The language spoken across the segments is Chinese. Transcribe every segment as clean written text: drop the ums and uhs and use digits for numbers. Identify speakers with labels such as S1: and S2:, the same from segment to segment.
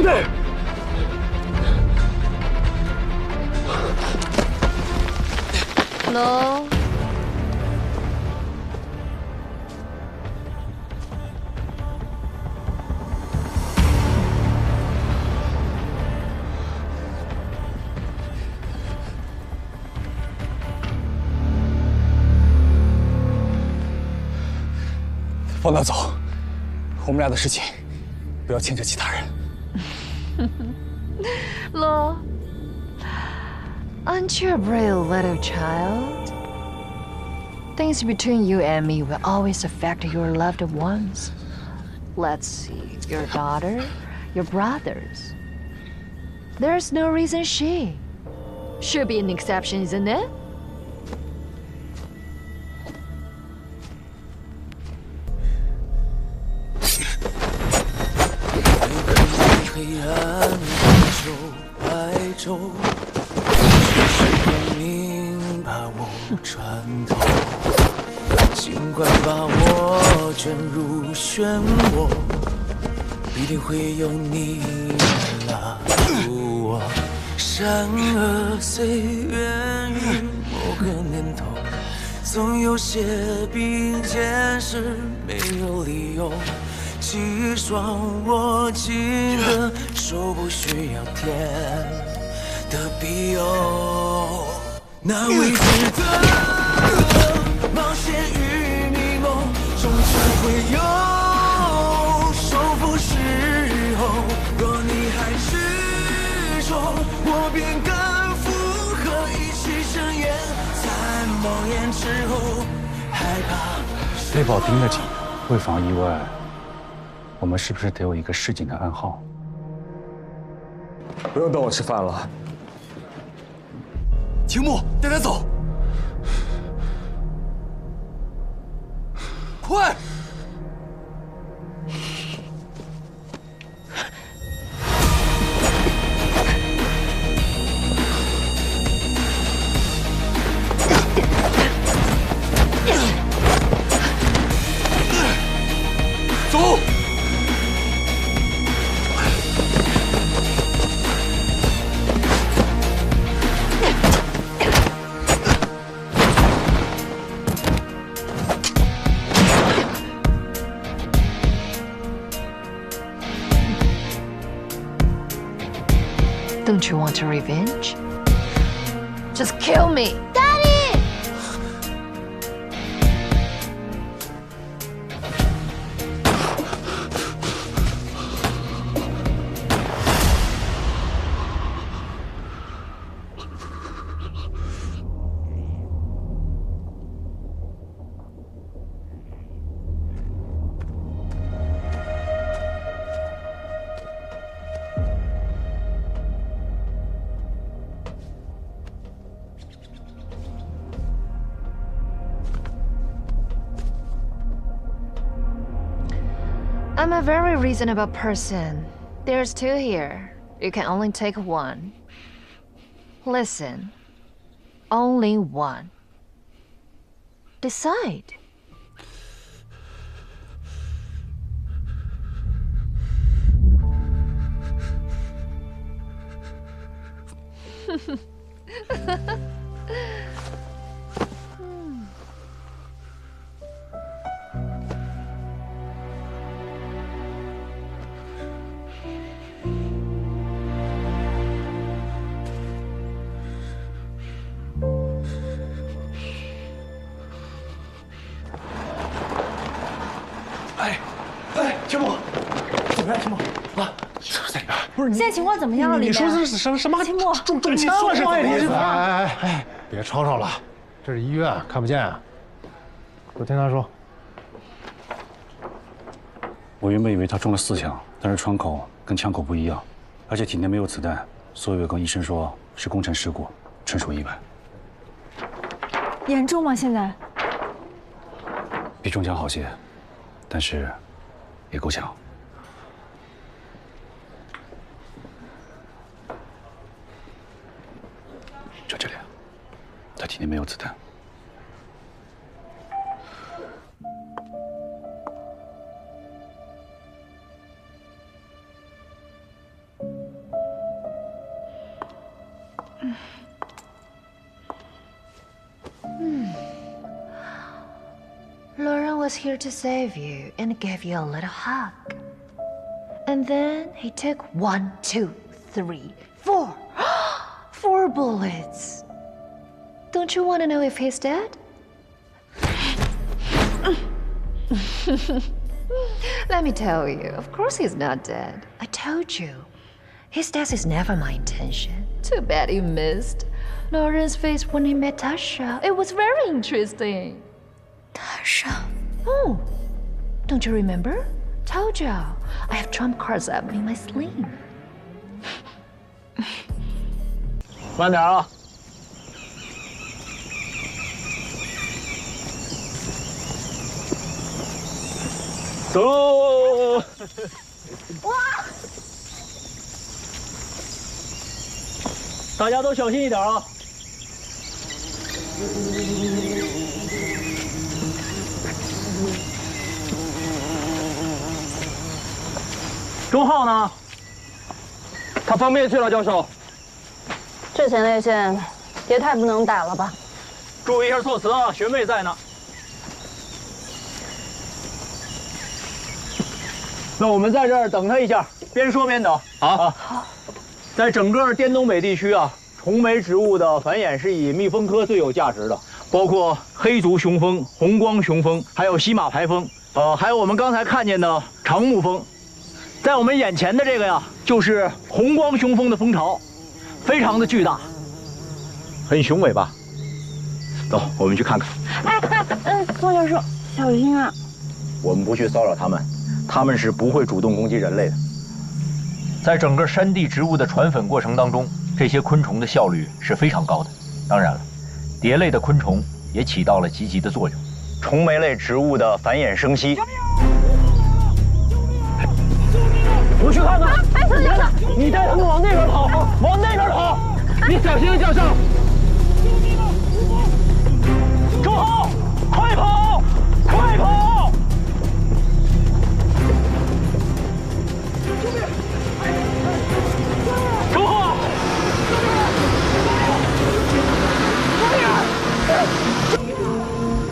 S1: 兄弟。
S2: Hello。
S1: 放他走，我们俩的事情不要牵扯其他人。
S2: Lo, aren't you a brave little child? Things between you and me will always affect your loved ones. Let's see, your daughter, your brothers. There's no reason she should be an exception, isn't it?
S3: 黑暗中白昼，是光明把我穿透。尽管把我卷入漩涡，必定会有你来拉住我。然而岁月与某个年头，总有些比件事没有理由。 几双握紧的手不需要天的庇佑，那未知的冒险与迷蒙，终将会有收复时候。若你还执着，我便敢附和，一起睁眼，在梦魇之后，害怕。
S4: 黑宝盯得紧，为防意外。 我们是不是得有一个示警的暗号？
S1: 不用等我吃饭了，青木，带他走，快！走！
S2: Don't you want a revenge? Just kill me! Daddy! I'm a very reasonable person. There's two here. You can only take one. Listen. Only one. Decide.
S1: 哎，青木，怎么样，青木？啊，在里边。不是你，
S5: 现在情况怎么样了？
S1: 你说的是什么？
S5: 青木
S1: 中枪了是怎么回事？
S6: 哎，别吵吵了，这是医院，看不见啊。我听他说，
S4: 我原本以为他中了4枪，但是窗口跟枪口不一样，而且体内没有子弹，所以我跟医生说是工程事故，纯属意外。
S5: 严重吗？现在？
S4: 比中枪好些，但是也够呛。就这里，他体内没有子弹。
S2: Lauren was here to save you and gave you a little hug. And then he took 1, 2, 3, 4. 4 bullets. Don't you want to know if he's dead? Let me tell you, of course he's not dead. I told you. His death is never my intention. Too bad you missed. Lauren's face when he met Tasha. It was very interesting.
S5: Tasha.
S2: Oh, don't you remember? Told you. I have trump cards up in my sleeve.
S1: 慢点啊！走！哇！大家都小心一点啊！钟浩呢？他方便去了，教授。
S5: 这前列腺也太不能打了吧！
S1: 注意一下措辞啊，学妹在呢。那我们在这儿等他一下，边说边等。好。在整个滇东北地区啊，虫媒植物的繁衍是以蜜蜂科最有价值的，包括黑足雄蜂、红光雄蜂，还有西马牌蜂，还有我们刚才看见的长木蜂。在我们眼前的这个呀，就是红光雄蜂的蜂巢，非常的巨大，很雄伟吧？走，我们去看看。
S5: 宋教授，小心啊！
S1: 我们不去骚扰它们，它们是不会主动攻击人类的。在整个山地植物的传粉过程当中，这些昆虫的效率是非常高的。当然了，蝶类的昆虫也起到了积极的作用。虫媒类植物的繁衍生息。我去看看。
S5: 哎，宋教授，
S1: 你带他们往那边跑，往那边跑。你小心，教授。周浩，快跑，快跑！周浩，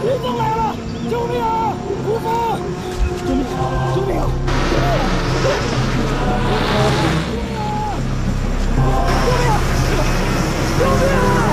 S1: 胡蜂来了！救命啊！胡蜂！救命！救命！救命！救命！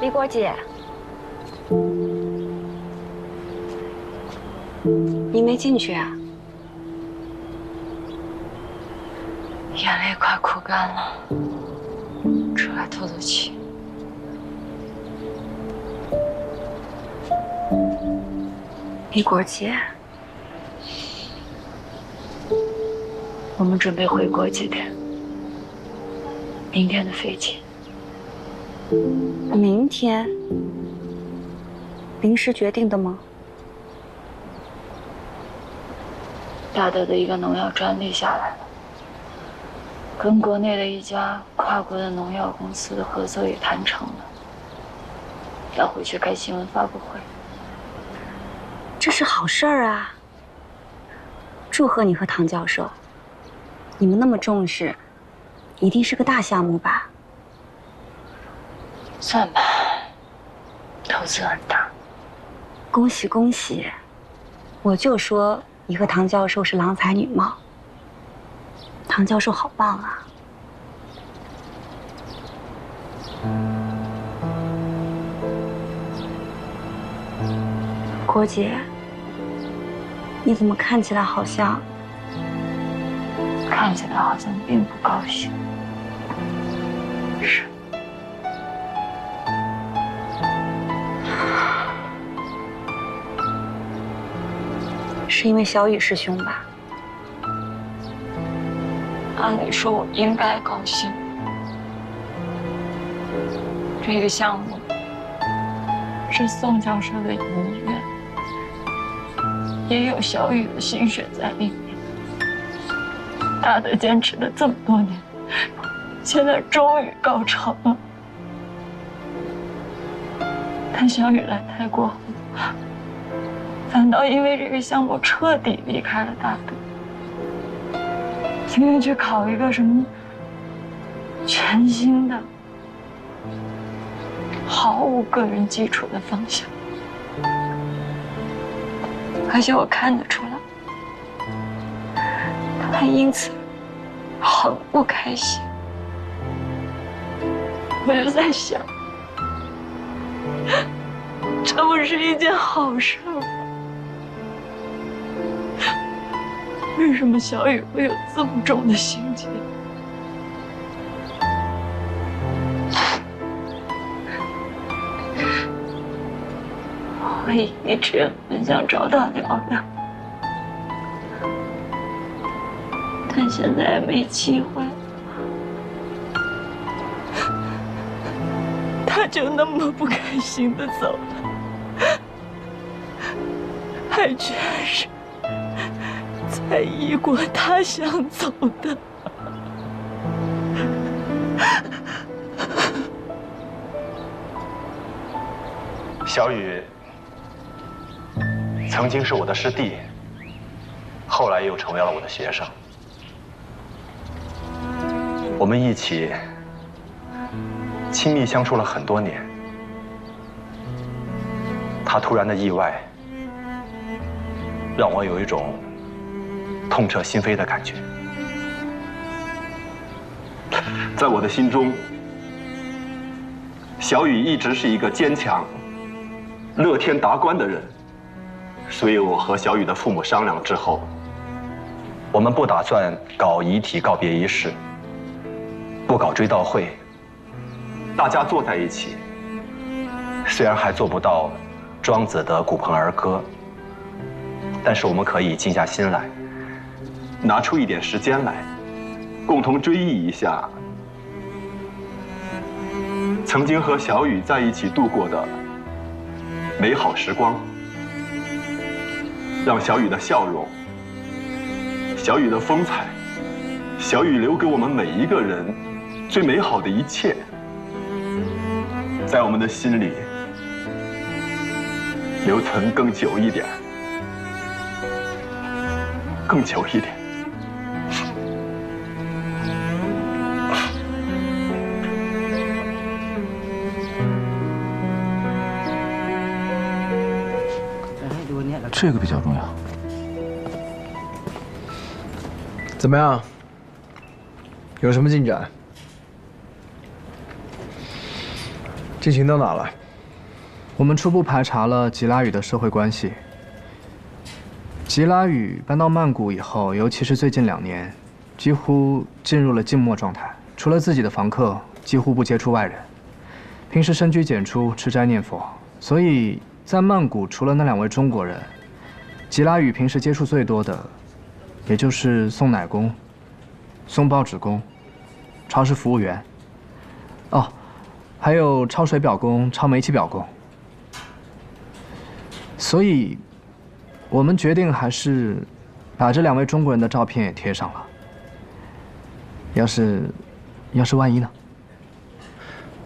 S2: 李果姐，
S7: 你没进去啊？
S2: 眼泪快哭干了，出来透透气。
S7: 李果姐，
S2: 我们准备回国几天？明天的飞机。
S7: 明天临时决定的吗？
S2: 大德的一个农药专利下来了，跟国内的一家跨国的农药公司的合作也谈成了，要回去开新闻发布会。
S7: 这是好事儿啊！祝贺你和唐教授，你们那么重视，一定是个大项目吧？
S2: 算吧，投资很大。
S7: 恭喜恭喜！我就说你和唐教授是郎才女貌。唐教授好棒啊！果姐，你怎么看起来好像
S2: 并不高兴？是。
S7: 是因为小雨师兄吧？
S2: 按理说我应该高兴，这个项目是宋教授的遗愿，也有小雨的心血在里面。大德坚持了这么多年，现在终于告成了。但小雨来泰国后，反倒因为这个项目彻底离开了大德，情愿去考一个什么全新的、毫无个人基础的方向。而且我看得出来，他因此很不开心。我就在想，这不是一件好事吗？为什么小雨会有这么重的心结？我一直很想找他聊聊，但现在也没机会。他就那么不开心的走了，还居然是在异国他乡走的。
S8: 小雨曾经是我的师弟，后来又成为了我的学生。我们一起亲密相处了很多年。他突然的意外，让我有一种痛彻心扉的感觉。在我的心中，小雨一直是一个坚强、乐天达观的人。所以我和小雨的父母商量之后，我们不打算搞遗体告别仪式，不搞追悼会，大家坐在一起，虽然还做不到庄子的骨盆儿歌，但是我们可以静下心来，拿出一点时间来，共同追忆一下曾经和小雨在一起度过的美好时光，让小雨的笑容、小雨的风采、小雨留给我们每一个人最美好的一切，在我们的心里留存更久一点，更久一点。
S9: 这个比较重要。
S10: 怎么样？有什么进展？进行到哪了？
S11: 我们初步排查了吉拉语的社会关系。吉拉语搬到曼谷以后，尤其是最近2年，几乎进入了静默状态，除了自己的房客，几乎不接触外人。平时深居简出，吃斋念佛。所以在曼谷，除了那2位中国人，吉拉语平时接触最多的，也就是送奶工、送报纸工、超市服务员。哦，还有抄水表工、抄煤气表工。所以，我们决定还是把这2位中国人的照片也贴上了。要是万一呢？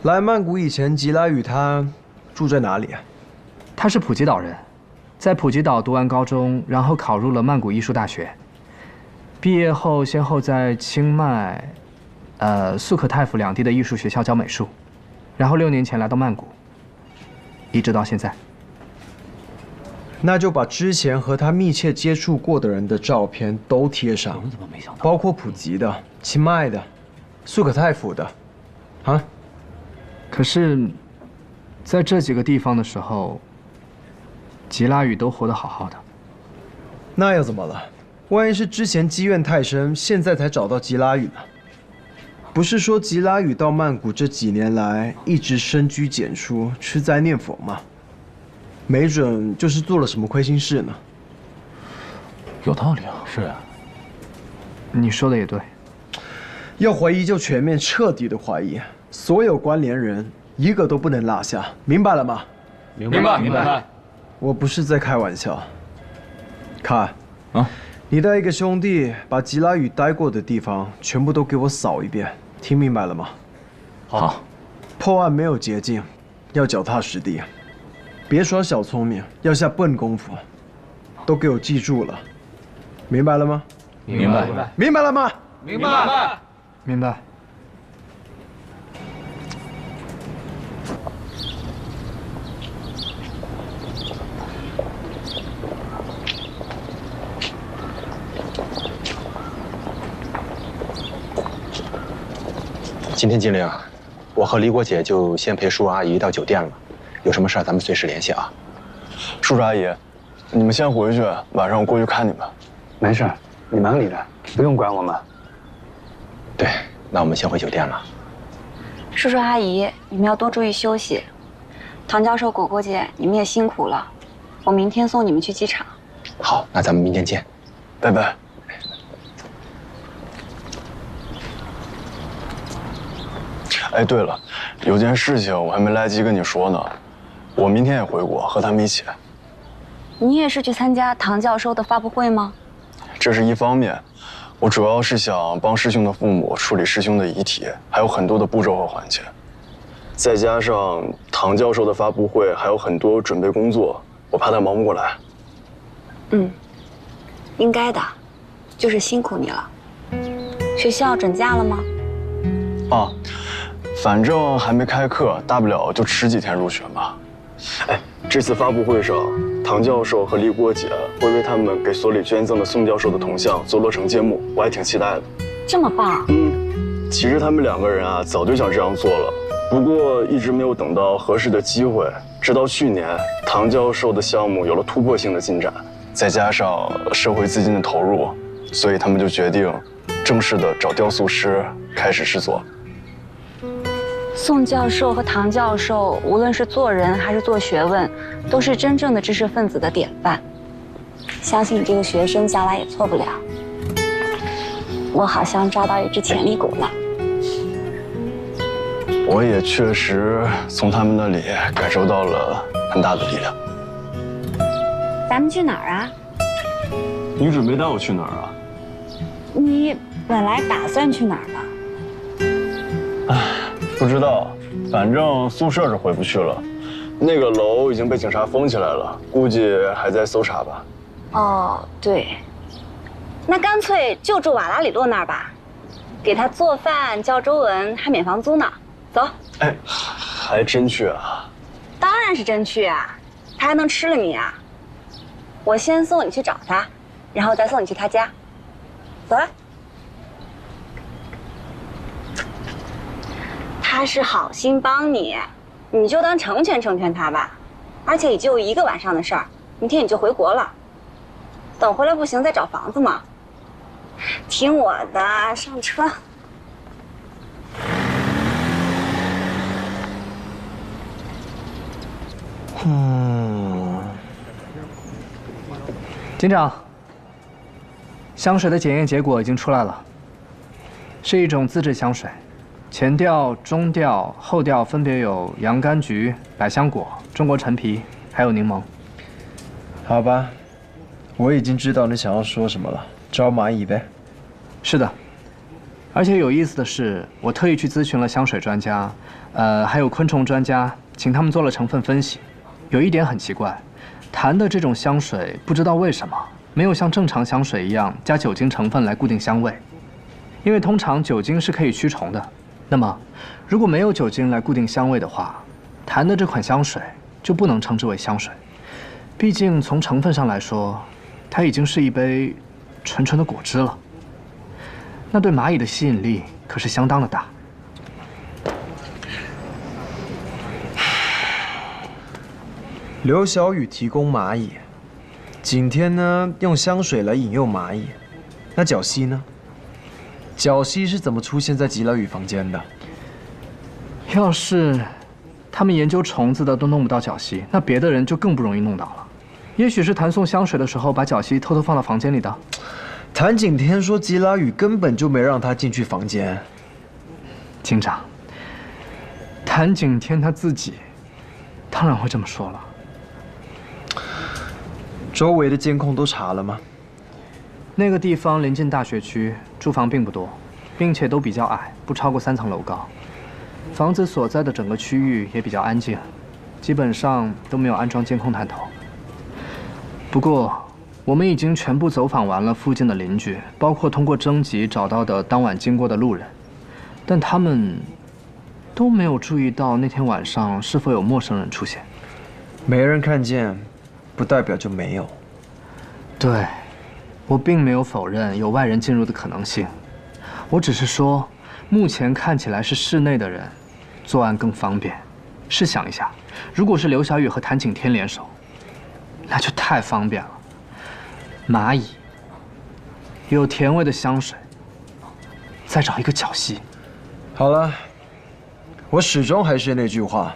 S10: 来曼谷以前，吉拉语他住在哪里啊？
S11: 他是普吉岛人，在普吉岛读完高中，然后考入了曼谷艺术大学。毕业后，先后在清迈、素可泰府2地的艺术学校教美术，然后6年前来到曼谷，一直到现在。
S10: 那就把之前和他密切接触过的人的照片都贴上，包括普吉的、清迈的、素可泰府的，啊。
S11: 可是，在这几个地方的时候，吉拉语都活得好好的。
S10: 那又怎么了？万一是之前积怨太深，现在才找到吉拉语呢？不是说吉拉语到曼谷这几年来一直深居简出，吃斋念佛吗？没准就是做了什么亏心事呢。
S9: 有道理啊。是啊，
S11: 你说的也对。
S10: 要怀疑就全面彻底的怀疑，所有关联人一个都不能落下，明白了吗？
S9: 明白。
S10: 我不是在开玩笑。看，你带一个兄弟把吉拉语待过的地方全部都给我扫一遍，听明白了吗？
S9: 好。
S10: 破案没有捷径，要脚踏实地。别耍小聪明，要下笨功夫，都给我记住了，明白了吗？
S9: 明白。
S10: 明白了吗？
S9: 明白。
S11: 明白。
S8: 今天金玲，我和李国姐就先陪叔阿姨到酒店了。有什么事儿咱们随时联系啊。
S12: 叔叔阿姨，你们先回去，晚上我过去看你们。
S4: 没事，你忙你的，不用管我们。
S8: 对，那我们先回酒店了。
S7: 叔叔阿姨，你们要多注意休息。唐教授、果果姐，你们也辛苦了。我明天送你们去机场。
S8: 好，那咱们明天见，
S12: 拜拜。哎，对了，有件事情我还没来得及跟你说呢。我明天也回国，和他们一起。
S7: 你也是去参加唐教授的发布会吗？
S12: 这是一方面，我主要是想帮师兄的父母处理师兄的遗体，还有很多的步骤和环节。再加上唐教授的发布会还有很多准备工作，我怕他忙不过来。
S7: 应该的，就是辛苦你了。学校准假了吗？
S12: 啊，反正还没开课，大不了就迟几天入学嘛。哎，这次发布会上，唐教授和李国姐会为他们给所里捐赠的宋教授的铜像做落成揭幕，我还挺期待的。
S7: 这么棒？
S12: 其实他们2个人啊，早就想这样做了，不过一直没有等到合适的机会。直到去年，唐教授的项目有了突破性的进展，再加上社会资金的投入，所以他们就决定正式的找雕塑师开始制作。
S7: 宋教授和唐教授，无论是做人还是做学问，都是真正的知识分子的典范。相信你这个学生将来也错不了。我好像抓到一只潜力股了。
S12: 我也确实从他们那里感受到了很大的力量。
S7: 咱们去哪儿啊？
S12: 你准备带我去哪儿啊？
S7: 你本来打算去哪儿呢？
S12: 不知道，反正宿舍是回不去了。那个楼已经被警察封起来了，估计还在搜查吧。
S7: 哦，对，那干脆就住瓦拉里洛那儿吧，给他做饭、教中文，还免房租呢。走。
S12: 哎，还真去啊？
S7: 当然是真去啊，他还能吃了你啊？我先送你去找他，然后再送你去他家。走啊。他是好心帮你，你就当成全他吧。而且也就1个晚上的事儿，明天你就回国了。等回来不行再找房子嘛。听我的，上车。
S11: 警长，香水的检验结果已经出来了，是一种自制香水，前调、中调、后调分别有洋甘菊、百香果、中国陈皮，还有柠檬。
S10: 好吧，我已经知道你想要说什么了，招蚂蚁呗。
S11: 是的，而且有意思的是，我特意去咨询了香水专家，还有昆虫专家，请他们做了成分分析。有一点很奇怪，檀的这种香水不知道为什么没有像正常香水一样加酒精成分来固定香味，因为通常酒精是可以驱虫的。那么，如果没有酒精来固定香味的话，檀的这款香水就不能称之为香水。毕竟从成分上来说，它已经是一杯纯纯的果汁了。那对蚂蚁的吸引力可是相当的大。
S10: 刘小雨提供蚂蚁，景天呢用香水来引诱蚂蚁，那皎西呢？皎西是怎么出现在吉拉雨房间的？
S11: 要是他们研究虫子的都弄不到皎西，那别的人就更不容易弄到了。也许是谭送香水的时候把皎西偷偷放到房间里的。
S10: 谭景天说吉拉雨根本就没让他进去房间。
S11: 警长，谭景天他自己当然会这么说了。
S10: 周围的监控都查了吗？
S11: 那个地方临近大学区，住房并不多，并且都比较矮，不超过3层楼高。房子所在的整个区域也比较安静，基本上都没有安装监控探头。不过，我们已经全部走访完了附近的邻居，包括通过征集找到的当晚经过的路人，但他们都没有注意到那天晚上是否有陌生人出现。
S10: 没人看见，不代表就没有。
S11: 对，我并没有否认有外人进入的可能性，我只是说，目前看起来是室内的人作案更方便。试想一下，如果是刘小雨和谭景天联手，那就太方便了。蚂蚁，有甜味的香水，再找一个皎西。
S10: 好了，我始终还是那句话，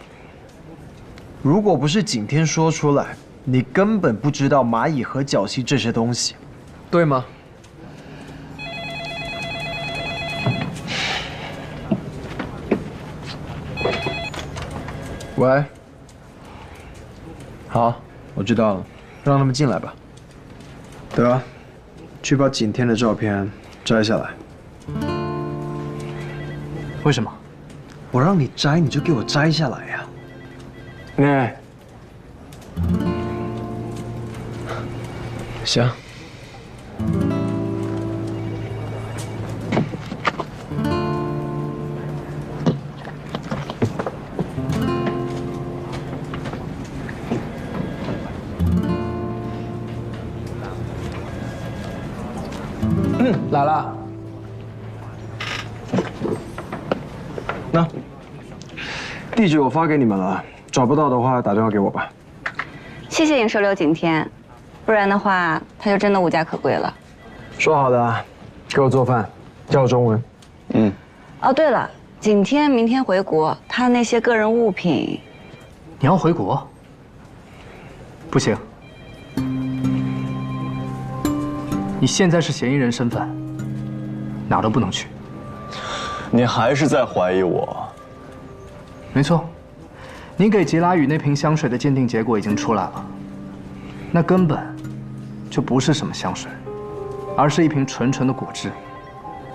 S10: 如果不是景天说出来，你根本不知道蚂蚁和皎西这些东西，对吗？喂，好，我知道了，让他们进来吧。得，去把景天的照片摘下来。
S11: 为什么？
S10: 我让你摘，你就给我摘下来呀。哎，行。
S1: 来了。
S10: 那地址我发给你们了，找不到的话打电话给我吧。
S7: 谢谢你收留景天，不然的话他就真的无家可归了。
S10: 说好的，给我做饭，教我中文。嗯。
S7: 哦，对了，景天明天回国，他那些个人物品，
S11: 你要回国？不行，你现在是嫌疑人身份，哪都不能去。
S12: 你还是在怀疑我？
S11: 没错，你给吉拉雨那瓶香水的鉴定结果已经出来了，那根本就不是什么香水，而是一瓶纯纯的果汁，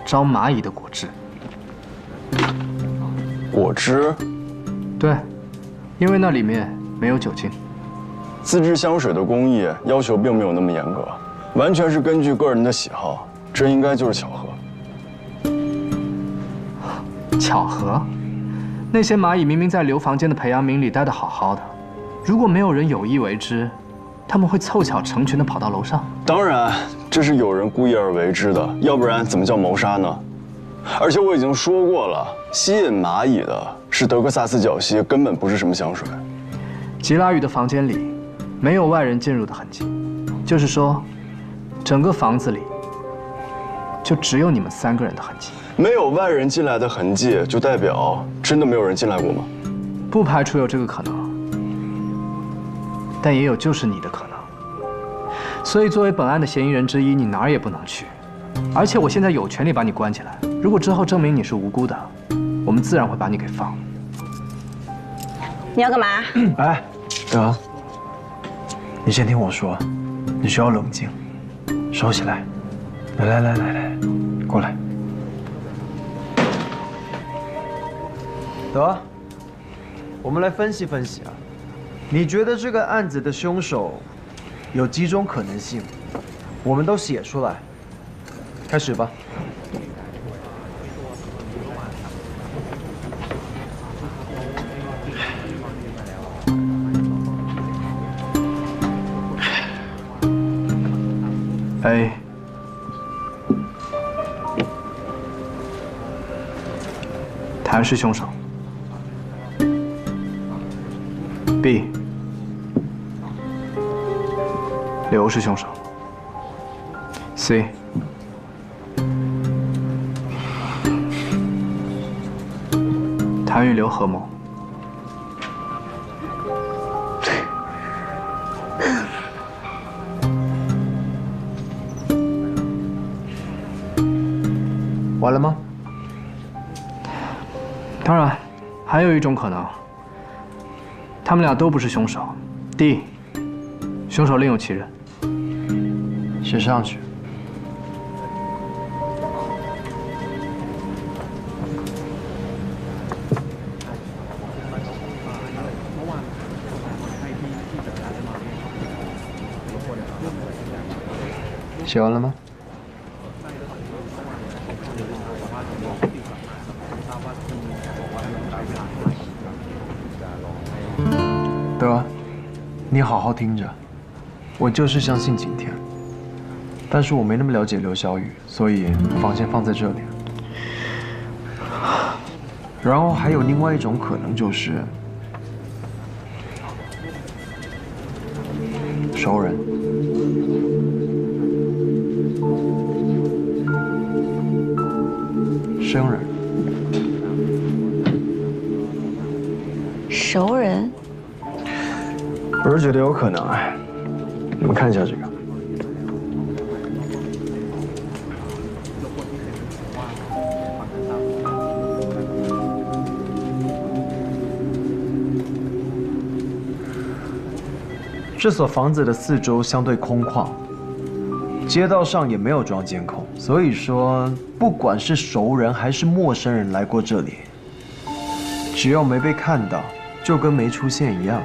S11: 招蚂蚁的果汁。
S12: 果汁？
S11: 对，因为那里面没有酒精。
S12: 自制香水的工艺要求并没有那么严格，完全是根据个人的喜好，这应该就是巧合。
S11: 巧合？那些蚂蚁明明在刘房间的培养皿里待得好好的，如果没有人有意为之，他们会凑巧成群地跑到楼上。
S12: 当然，这是有人故意而为之的，要不然怎么叫谋杀呢？而且我已经说过了，吸引蚂蚁的是德克萨斯角蜥，根本不是什么香水。
S11: 吉拉语的房间里没有外人进入的痕迹，就是说，整个房子里就只有你们3个人的痕迹。
S12: 没有外人进来的痕迹，就代表真的没有人进来过吗？
S11: 不排除有这个可能，但也有就是你的可能。所以作为本案的嫌疑人之一，你哪儿也不能去。而且我现在有权利把你关起来。如果之后证明你是无辜的，我们自然会把你给放了。
S7: 你要干嘛？
S10: 哎，德，你先听我说，你需要冷静，收起来。来，过来。德，我们来分析分析啊，你觉得这个案子的凶手有几种可能性？我们都写出来。开始吧。
S11: A， 谭是凶手。B， 刘是凶手。C， 谭与刘合谋。
S10: 完了吗？
S11: 当然，还有一种可能，他们俩都不是凶手。D， 凶手另有其人。
S10: 写上去。写完了吗？德，你好好听着，我就是相信景天，但是我没那么了解刘小雨，所以房先放在这里。然后还有另外一种可能就是熟人。生人，
S7: 熟人，
S10: 我是觉得有可能哎。你们看一下这个，这所房子的四周相对空旷，街道上也没有装监控，所以说不管是熟人还是陌生人来过这里，只要没被看到，就跟没出现一样。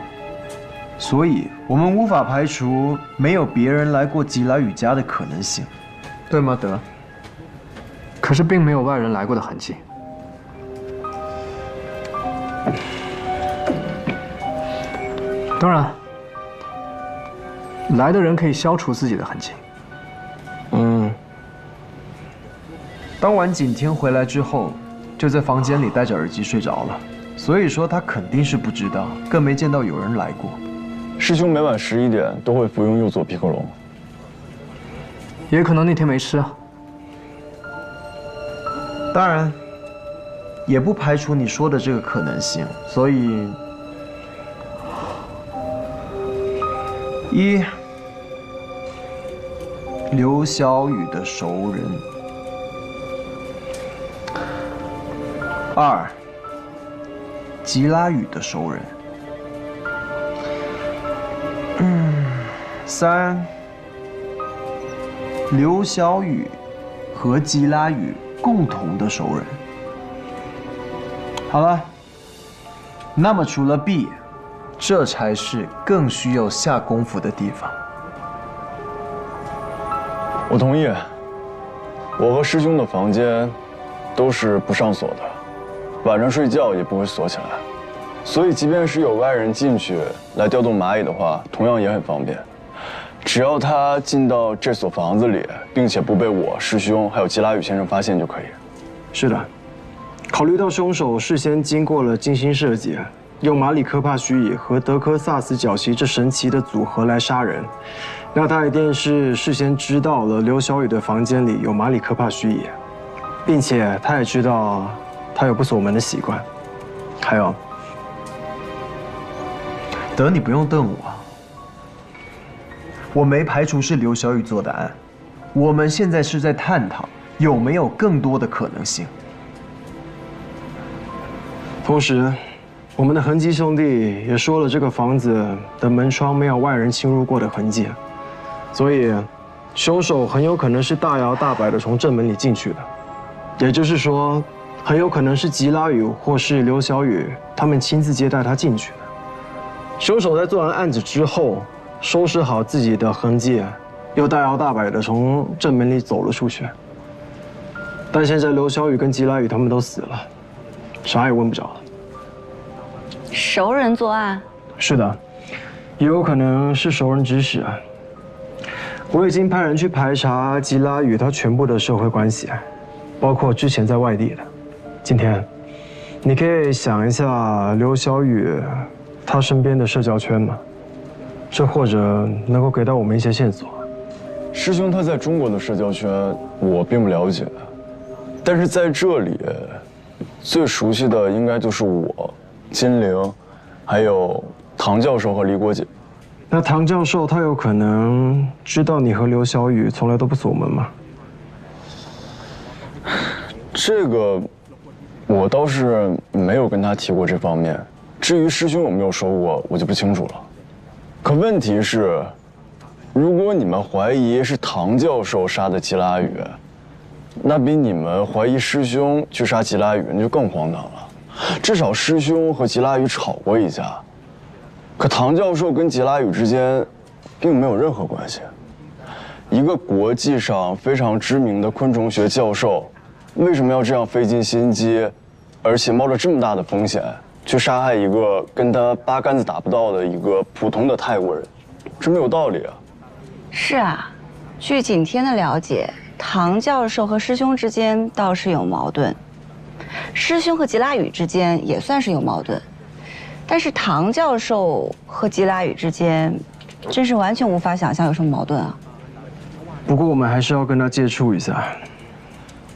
S10: 所以我们无法排除没有别人来过吉拉雨家的可能性，对吗，德？
S11: 可是并没有外人来过的痕迹。当然，来的人可以消除自己的痕迹。
S10: 当晚景天回来之后，就在房间里戴着耳机睡着了，所以说他肯定是不知道，更没见到有人来过。
S12: 师兄每晚11点都会服用右佐皮克隆，
S11: 也可能那天没吃啊。
S10: 当然，也不排除你说的这个可能性。所以，一，刘小雨的熟人；二，吉拉雨的熟人；三，刘小雨和吉拉雨共同的熟人。好了，那么除了 B， 这才是更需要下功夫的地方。
S12: 我同意。我和师兄的房间都是不上锁的，晚上睡觉也不会锁起来，所以即便是有外人进去来调动蚂蚁的话，同样也很方便。只要他进到这所房子里，并且不被我师兄还有吉拉雨先生发现就可以。
S10: 是的，考虑到凶手事先经过了精心设计，用马里科帕须蚁和德科萨斯角蜥这神奇的组合来杀人，那他一定是事先知道了刘小雨的房间里有马里科帕须蚁，并且他也知道他有不锁门的习惯。还有，德，你不用瞪我，我没排除是刘小雨做的案，我们现在是在探讨有没有更多的可能性。同时，我们的恒基兄弟也说了，这个房子的门窗没有外人侵入过的痕迹，所以凶手很有可能是大摇大摆的从正门里进去的，也就是说，很有可能是吉拉雨或是刘小雨他们亲自接待他进去的。凶手在做完案子之后，收拾好自己的痕迹，又大摇大摆的从正门里走了出去。但现在刘小雨跟吉拉雨他们都死了，啥也问不着了。
S7: 熟人作案？
S10: 是的，也有可能是熟人指使。我已经派人去排查吉拉雨他全部的社会关系，包括之前在外地的。今天，你可以想一下刘小雨他身边的社交圈吗？这或者能够给到我们一些线索。
S12: 师兄他在中国的社交圈我并不了解，但是在这里最熟悉的应该就是我、金陵，还有唐教授和李果姐。
S10: 那唐教授他有可能知道你和刘小雨从来都不锁门吗？
S12: 这个我倒是没有跟他提过这方面。至于师兄有没有说过，我就不清楚了。可问题是，如果你们怀疑是唐教授杀的吉拉雨，那比你们怀疑师兄去杀吉拉雨那就更荒唐了。至少师兄和吉拉雨吵过一架，可唐教授跟吉拉雨之间并没有任何关系。一个国际上非常知名的昆虫学教授，为什么要这样费尽心机，而且冒着这么大的风险去杀害一个跟他八竿子打不到的一个普通的泰国人？这没有道理啊！
S7: 是啊，据景天的了解，唐教授和师兄之间倒是有矛盾，师兄和吉拉雨之间也算是有矛盾，但是唐教授和吉拉雨之间，真是完全无法想象有什么矛盾啊。
S10: 不过我们还是要跟他接触一下。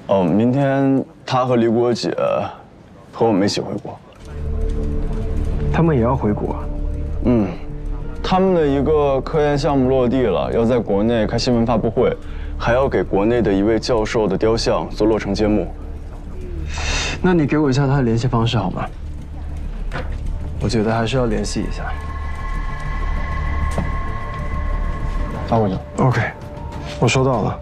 S12: 哦，明天他和李果姐和我们一起回国。
S10: 他们也要回国？
S12: 嗯，他们的一个科研项目落地了，要在国内开新闻发布会，还要给国内的一位教授的雕像做落成揭幕。
S10: 那你给我一下他的联系方式好吗？我觉得还是要联系一下。
S12: 发过去。
S10: OK， 我收到了。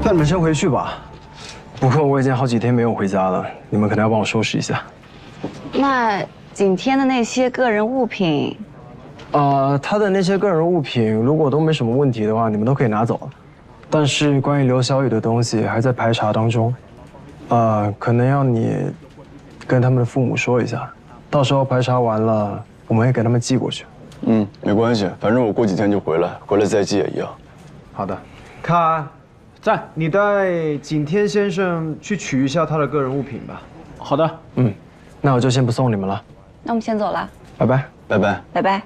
S10: 那你们先回去吧。不过我已经好几天没有回家了，你们可能要帮我收拾一下。
S7: 那景天的那些个人物品，
S10: 他的那些个人物品如果都没什么问题的话，你们都可以拿走了。但是关于刘小雨的东西还在排查当中，可能要你跟他们的父母说一下，到时候排查完了，我们会给他们寄过去。
S12: 嗯，没关系，反正我过几天就回来，回来再寄也一样。
S10: 好的，卡在，你带景天先生去取一下他的个人物品吧。
S1: 好的。
S10: 嗯，那我就先不送你们了。
S7: 那我们先走了，
S10: 拜拜，
S12: 拜拜，
S7: 拜拜。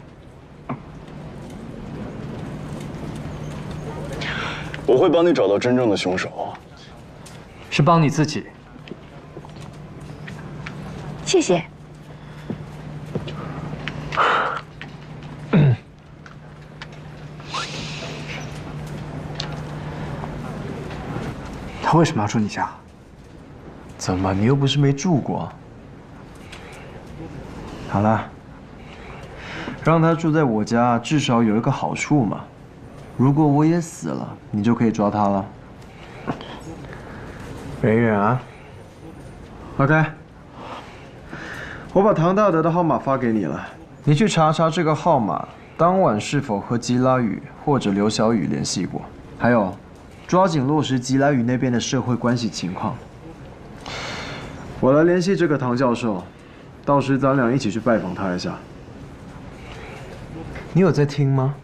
S12: 我会帮你找到真正的凶手。
S11: 是帮你自己。
S7: 谢谢。
S11: 他为什么要住你家？
S10: 怎么，你又不是没住过？好了，让他住在我家，至少有一个好处嘛。如果我也死了，你就可以抓他了。没人啊 ？OK， 我把唐大德的号码发给你了，你去查查这个号码当晚是否和吉拉雨或者刘小雨联系过，还有抓紧落实吉拉雨那边的社会关系情况。我来联系这个唐教授，到时咱俩一起去拜访他一下。你有在听吗？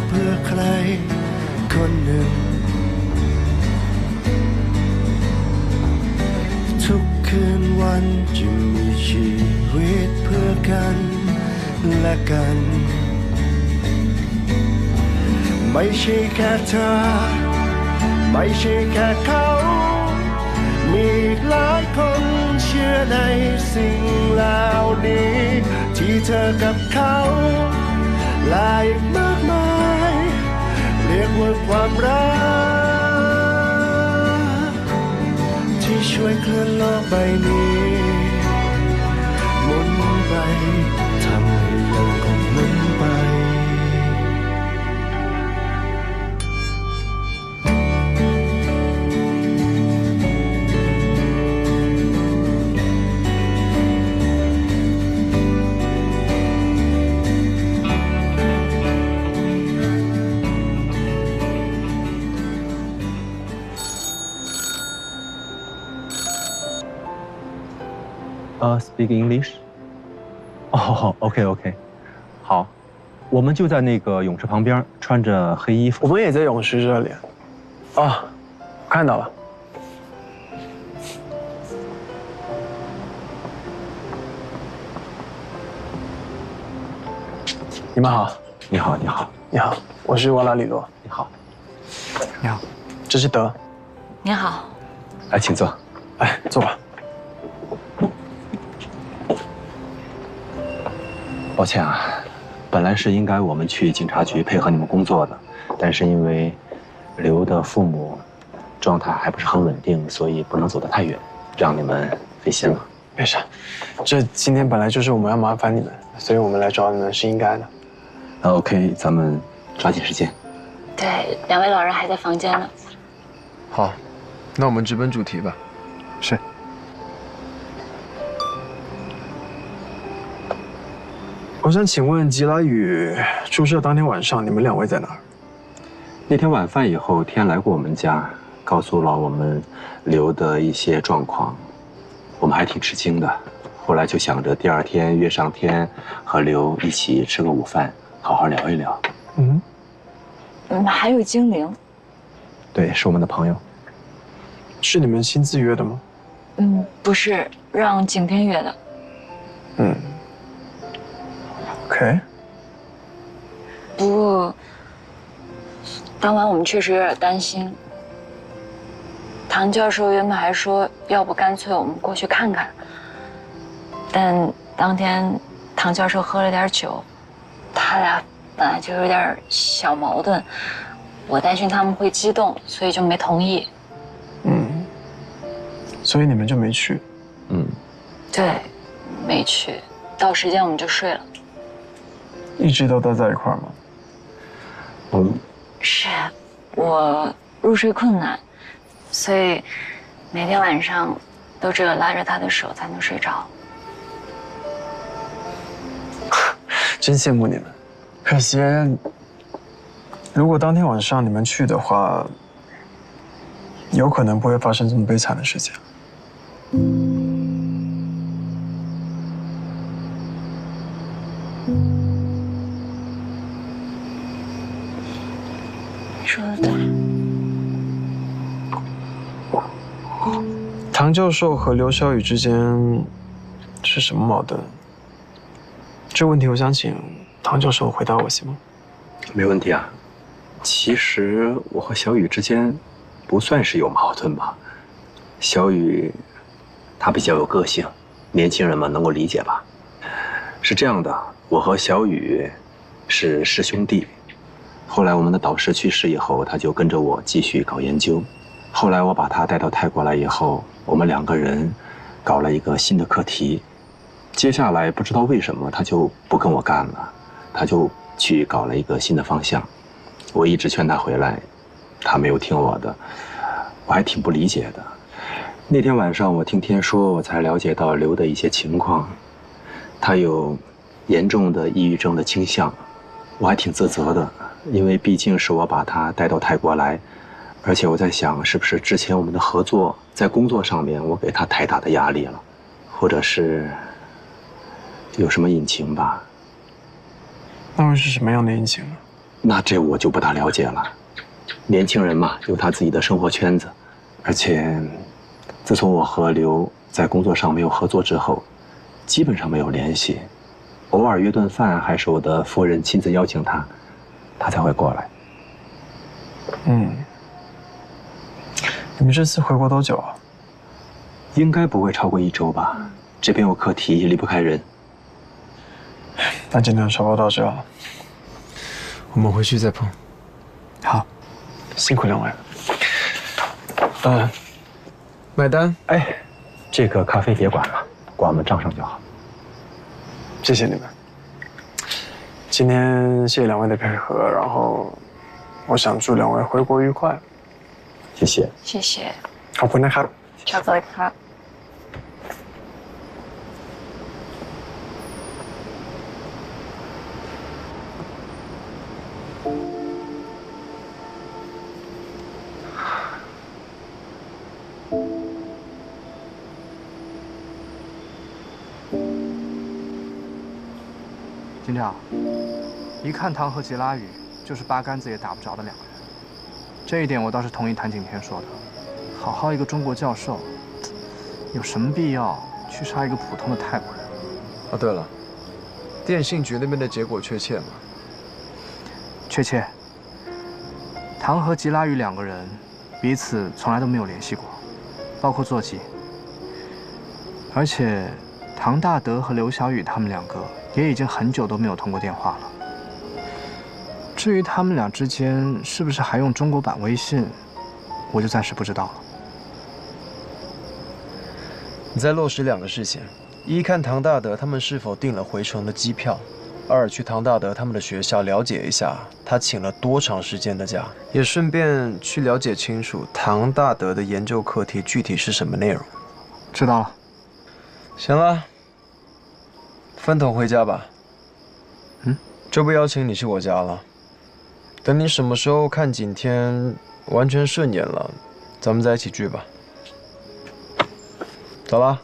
S3: เพื่อใครคนหนึ่งทุกคืนวันจะมีชีวิตเพื่อกันและกันไม่ใช่แค่เธอไม่ใช่แค่เขามีหลายคนเชื่อในสิ่งเหล่านี้ที่เธอกับเขาและอีกมากมายเรียกว่าความรักที่ช่วยเคลื่อนโลกใบนี้หมุนไปทำให้ยังคงหมุนไป
S8: Speak English。哦，OK，好，我们就在那个泳池旁边，穿着黑衣服。
S6: 我们也在泳池这里。啊，看到了。你们好。
S8: 你好，你好，
S6: 你好，我是瓦拉里罗。
S8: 你好，
S6: 你好，这是德。
S7: 你好。
S8: 来，请坐。
S6: 哎，坐吧。
S8: 抱歉啊，本来是应该我们去警察局配合你们工作的，但是因为刘的父母状态还不是很稳定，所以不能走得太远，让你们费心了。
S6: 没事，这今天本来就是我们要麻烦你们，所以我们来找你们是应该的。
S8: 那 OK， 咱们抓紧时间。
S7: 对，2位老人还在房间呢。
S10: 好，那我们直奔主题吧。
S6: 是。我想请问吉拉宇出事当天晚上，你们2位在哪儿？
S8: 那天晚饭以后，天来过我们家，告诉了我们刘的一些状况，我们还挺吃惊的。后来就想着第2天约上天和刘一起吃个午饭，好好聊一聊。
S7: 还有精灵。
S8: 对，是我们的朋友。
S6: 是你们亲自约的吗？
S7: 不是，让景天约的。
S6: OK。
S7: 不过，当晚我们确实有点担心。唐教授原本还说，要不干脆我们过去看看。但当天唐教授喝了点酒，他俩本来就有点小矛盾，我担心他们会激动，所以就没同意。
S6: 所以你们就没去？
S7: 对，没去。到时间我们就睡了。
S6: 一直都待在一块儿吗？
S7: 是，我入睡困难，所以每天晚上都只有拉着他的手才能睡着。
S6: 真羡慕你们，可惜，如果当天晚上你们去的话，有可能不会发生这么悲惨的事情。
S7: 说的对。
S6: 唐教授和刘小雨之间是什么矛盾？这问题我想请唐教授回答我，行吗？
S8: 没问题啊。其实我和小雨之间不算是有矛盾吧。小雨她比较有个性，年轻人嘛能够理解吧。是这样的，我和小雨是师兄弟。后来我们的导师去世以后，他就跟着我继续搞研究。后来我把他带到泰国来以后，我们2个人搞了一个新的课题。接下来不知道为什么他就不跟我干了，他就去搞了一个新的方向。我一直劝他回来，他没有听我的，我还挺不理解的。那天晚上我听天说，我才了解到刘的一些情况，他有严重的抑郁症的倾向，我还挺自责的。因为毕竟是我把他带到泰国来，而且我在想，是不是之前我们的合作在工作上面我给他太大的压力了，或者是有什么隐情吧？
S6: 那会是什么样的隐情呢？
S8: 那这我就不大了解了。年轻人嘛，有他自己的生活圈子，而且，自从我和刘在工作上没有合作之后，基本上没有联系。偶尔约顿饭，还是我的夫人亲自邀请他，他才会过来。
S6: 你们这次回国多久啊？
S8: 应该不会超过1周吧。这边有课题，离不开人。
S6: 那今天差不多到这了，我们回去再碰。
S11: 好，
S6: 辛苦两位。买单。
S8: 哎，这个咖啡别管了，管我们账上就好。
S6: 谢谢你们。今天谢谢两位的配合，然后我想祝两位回国愉快。
S8: 谢谢。
S2: 谢谢。
S6: ขอบคุณนะครับ
S2: 巧克力ครับ。
S11: 金条，一看唐和吉拉宇就是八竿子也打不着的两个人，这一点我倒是同意谭景天说的。好好一个中国教授，有什么必要去杀一个普通的泰国人？
S10: 哦，对了，电信局那边的结果确切吗？
S11: 确切。唐和吉拉宇两个人彼此从来都没有联系过，包括座机。而且，唐大德和刘小雨他们两个也已经很久都没有通过电话了。至于他们俩之间是不是还用中国版微信，我就暂时不知道了。
S10: 你再落实两个事情：一，看唐大德他们是否订了回程的机票；二，去唐大德他们的学校了解一下他请了多长时间的假，也顺便去了解清楚唐大德的研究课题具体是什么内容。
S11: 知道了。
S10: 行了，分头回家吧。就不邀请你去我家了。等你什么时候看景天完全顺眼了，咱们在一起聚吧。走了。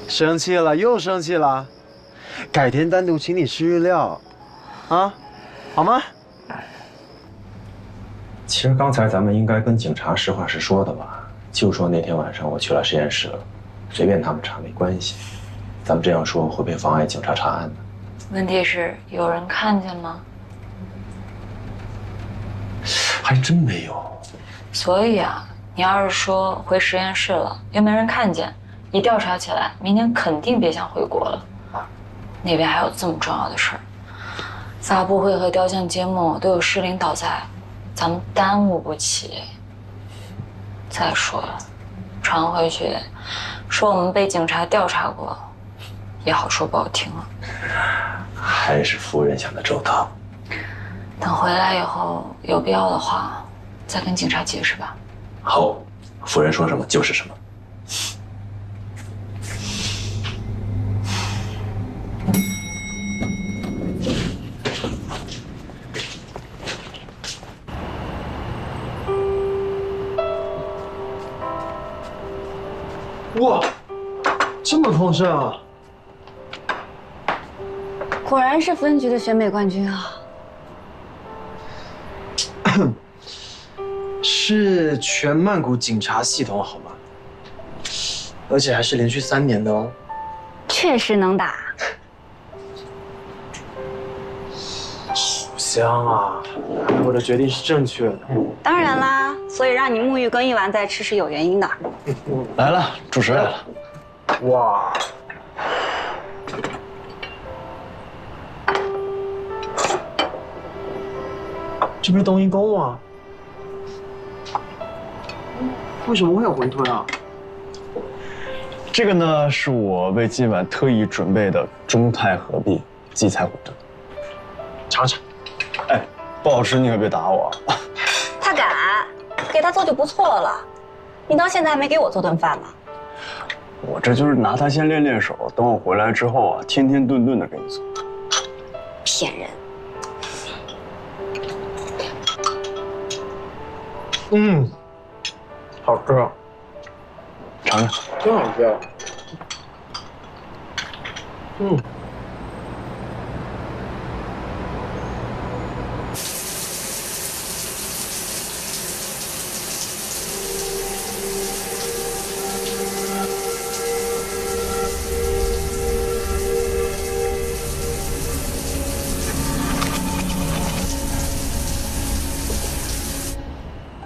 S10: 生气了，又生气了。改天单独请你吃日料，啊，好吗？
S8: 其实刚才咱们应该跟警察实话实说的吧，就说那天晚上我去了实验室了，随便他们查没关系。咱们这样说会不会妨碍警察查案呢？
S2: 问题是有人看见吗？
S8: 还真没有。
S2: 所以啊，你要是说回实验室了，又没人看见，一调查起来，明年肯定别想回国了。那边还有这么重要的事儿，发布会和雕像揭幕都有市领导在，咱们耽误不起。再说了，传回去说我们被警察调查过，也好说不好听啊。
S8: 还是夫人想的周到。
S2: 等回来以后，有必要的话，再跟警察解释吧。
S8: 好，夫人说什么就是什么。
S10: 哇，这么丰盛啊！
S7: 果然是分局的选美冠军啊！
S10: 是全曼谷警察系统好吗？而且还是连续3年的哦。
S7: 确实能打。
S10: 好香啊！我的决定是正确的。
S7: 当然啦，所以让你沐浴更衣完再吃是有原因的。
S12: 来了，主食来了。
S10: 哇！这不是冬阴功吗？为什么会有馄饨啊？
S12: 这个呢，是我为今晚特意准备的中泰合璧荠菜馄饨。
S10: 尝尝。
S12: 哎，不好吃你可别打我。
S7: 他敢，给他做就不错了。你到现在还没给我做顿饭呢。
S12: 我这就是拿它先练练手，等我回来之后啊，天天顿顿的给你做。
S7: 骗人。
S10: 好吃。
S6: 尝尝，真好吃。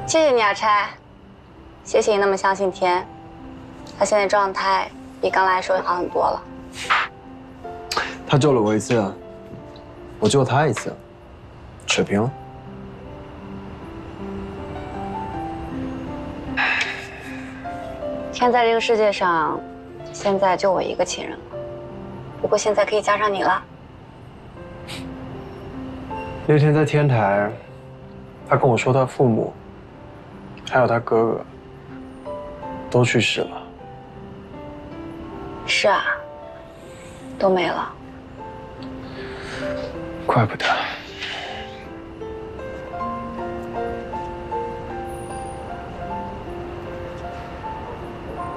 S7: 谢谢你啊，拆。谢谢你那么相信天，他现在状态比刚来的时候好很多了。
S6: 他救了我一次，我救他一次，扯平了。
S7: 天在这个世界上，现在就我一个亲人了。不过现在可以加上你了。
S6: 那天在天台，他跟我说他父母，还有他哥哥，都去世了。
S7: 是啊，都没了。
S6: 怪不得。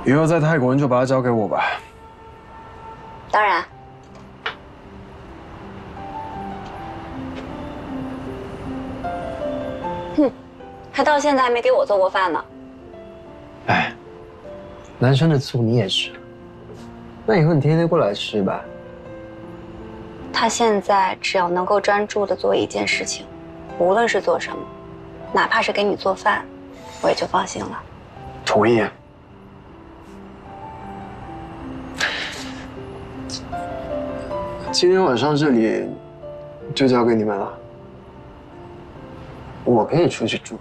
S6: 以后在泰国你就把他交给我吧。
S7: 当然。哼，他到现在还没给我做过饭呢。
S6: 哎，男生的醋你也吃，那以后你天天过来吃吧。
S7: 他现在只要能够专注地做一件事情，无论是做什么，哪怕是给你做饭，我也就放心了。
S6: 同意。今天晚上这里就交给你们了，我可以出去住。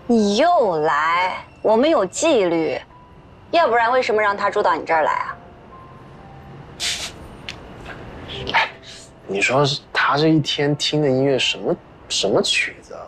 S7: 你又来，我们有纪律，要不然为什么让他住到你这儿来啊？
S6: 你说他这一天听的音乐什么曲子啊？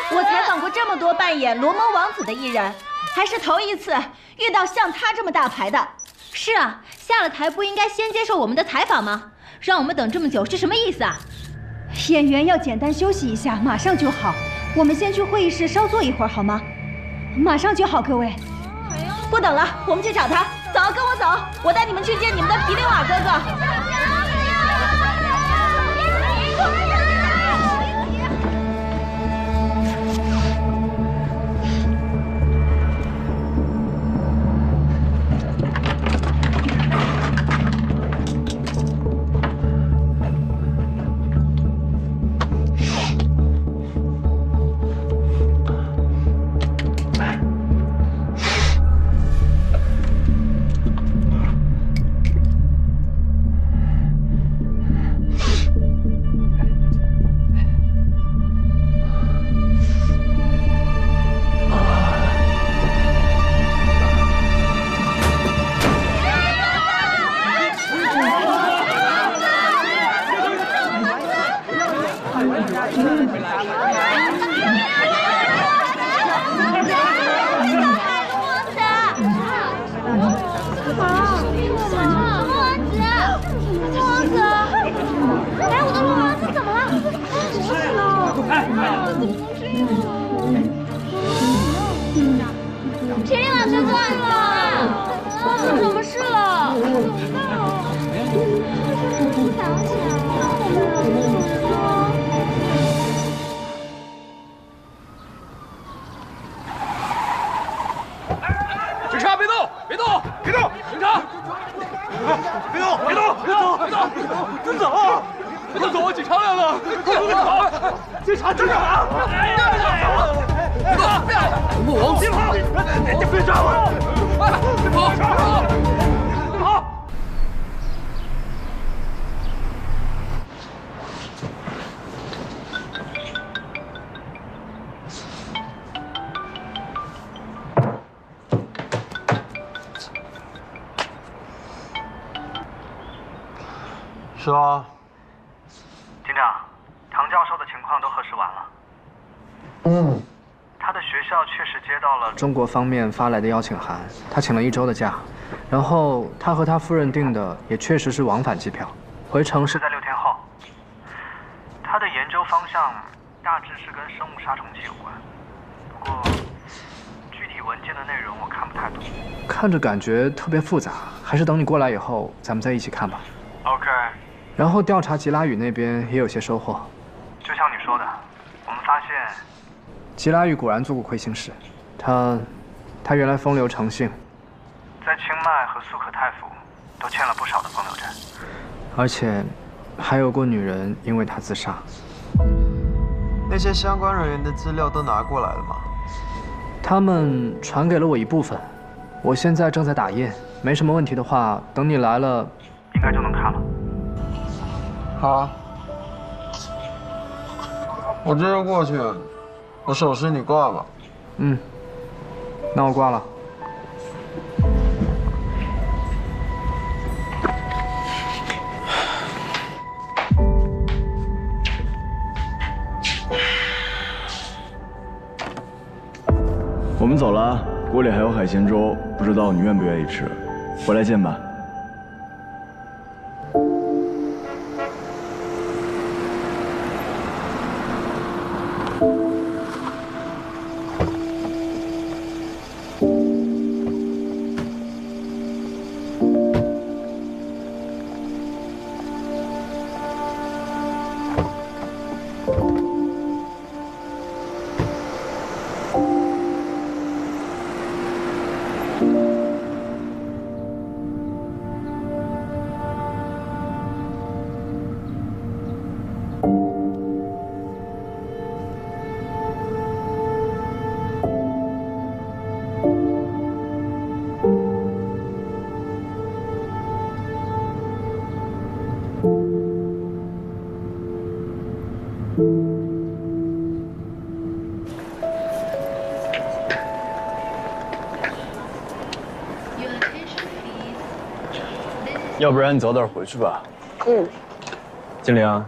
S13: 我采访过这么多扮演罗蒙王子的艺人，还是头一次遇到像他这么大牌的。
S14: 是啊，下了台不应该先接受我们的采访吗？让我们等这么久是什么意思啊？
S13: 演员要简单休息一下，马上就好。我们先去会议室稍坐一会儿好吗？马上就好，各位。不等了，我们去找他。走，跟我走，我带你们去见你们的皮利瓦哥哥。
S14: 田林老师怎么了？发生什么事了？
S9: 警察别动！别动！别动！警察！别动！别动！别动！别动！跟走！别动走！警察来了！警察！警察！别动！别往前跑！别抓我！别跑！别跑！
S6: 是啊。
S11: 警长，唐教授的情况都核实完了。他的学校确实接到了中国方面发来的邀请函，他请了1周的假，然后他和他夫人订的也确实是往返机票，回程是在6天后。他的研究方向大致是跟生物杀虫剂有关，不过具体文件的内容我看不太懂，看着感觉特别复杂，还是等你过来以后咱们再一起看吧。OK。然后调查吉拉语那边也有些收获，就像你说的，我们发现吉拉语果然做过亏心事，他原来风流成性，在清迈和苏可泰府都欠了不少的风流债，而且还有过女人因为他自杀。
S6: 那些相关人员的资料都拿过来了吗？
S11: 他们传给了我一部分，我现在正在打印，没什么问题的话，等你来了，应该就能看了。
S6: 好啊，我这就过去，我手势你挂吧。
S11: 那我挂了。
S12: 我们走了，锅里还有海鲜粥，不知道你愿不愿意吃？回来见吧。要不然你早点回去吧。
S8: 金玲，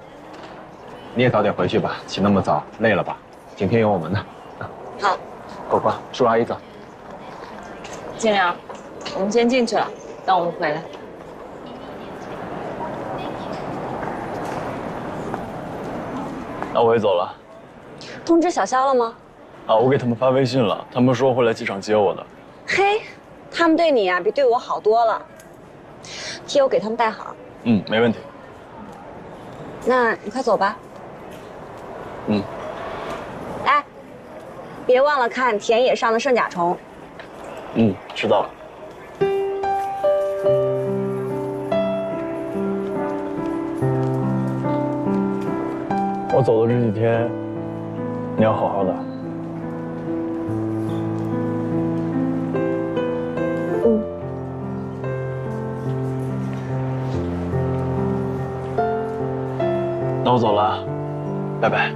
S8: 你也早点回去吧，起那么早，累了吧？景天有我们呢。
S7: 好，
S8: 果果，叔阿姨走。
S7: 金玲，我们先进去了，等我们回来。
S12: 那我也走了。
S7: 通知小肖了吗？
S12: 啊，我给他们发微信了，他们说会来机场接我的。
S7: 嘿，他们对你啊比对我好多了，替我给他们带好。
S12: 没问题。
S7: 那你快走吧。哎，别忘了看田野上的圣甲虫。
S12: 知道了。我走的这几天，你要好好的。那我走了，拜拜。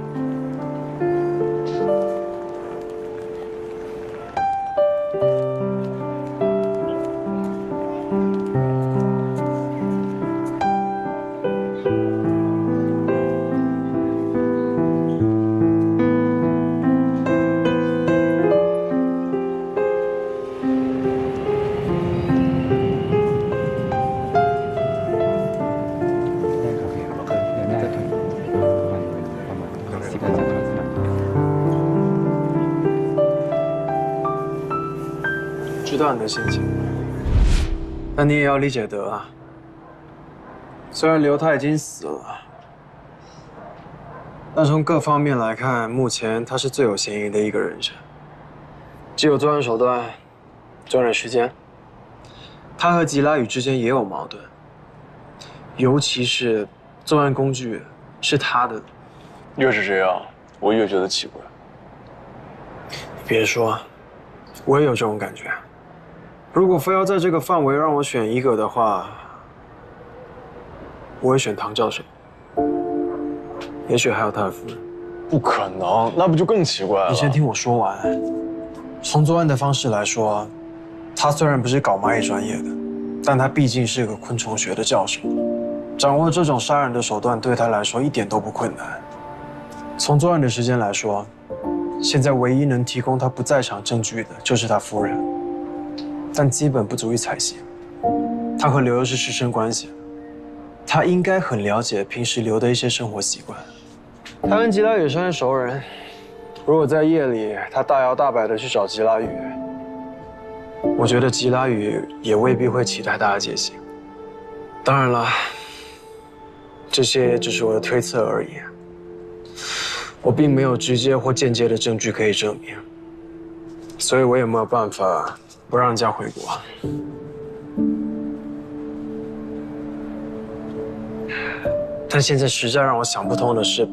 S6: 知道你的心情，但你也要理解德啊。虽然刘他已经死了，但从各方面来看，目前他是最有嫌疑的一个人选。既有作案手段，作案时间，他和吉拉宇之间也有矛盾，尤其是作案工具是他的。
S12: 越是这样，我越觉得奇怪。
S6: 别说，我也有这种感觉。如果非要在这个范围让我选一个的话，我会选唐教授，也许还有他的夫人。
S12: 不可能，那不就更奇怪了？
S6: 你先听我说完。从作案的方式来说，他虽然不是搞蚂蚁专业的，但他毕竟是个昆虫学的教授，掌握这种杀人的手段对他来说一点都不困难。从作案的时间来说，现在唯一能提供他不在场证据的就是他夫人，但基本不足以采信。他和刘又是师生关系，他应该很了解平时刘的一些生活习惯。他跟吉拉宇算是熟人，如果在夜里他大摇大摆地去找吉拉宇，我觉得吉拉宇也未必会起太大的戒心。当然了，这些只是我的推测而已。我并没有直接或间接的证据可以证明，所以我也没有办法不让人家回国。但现在实在让我想不通的是，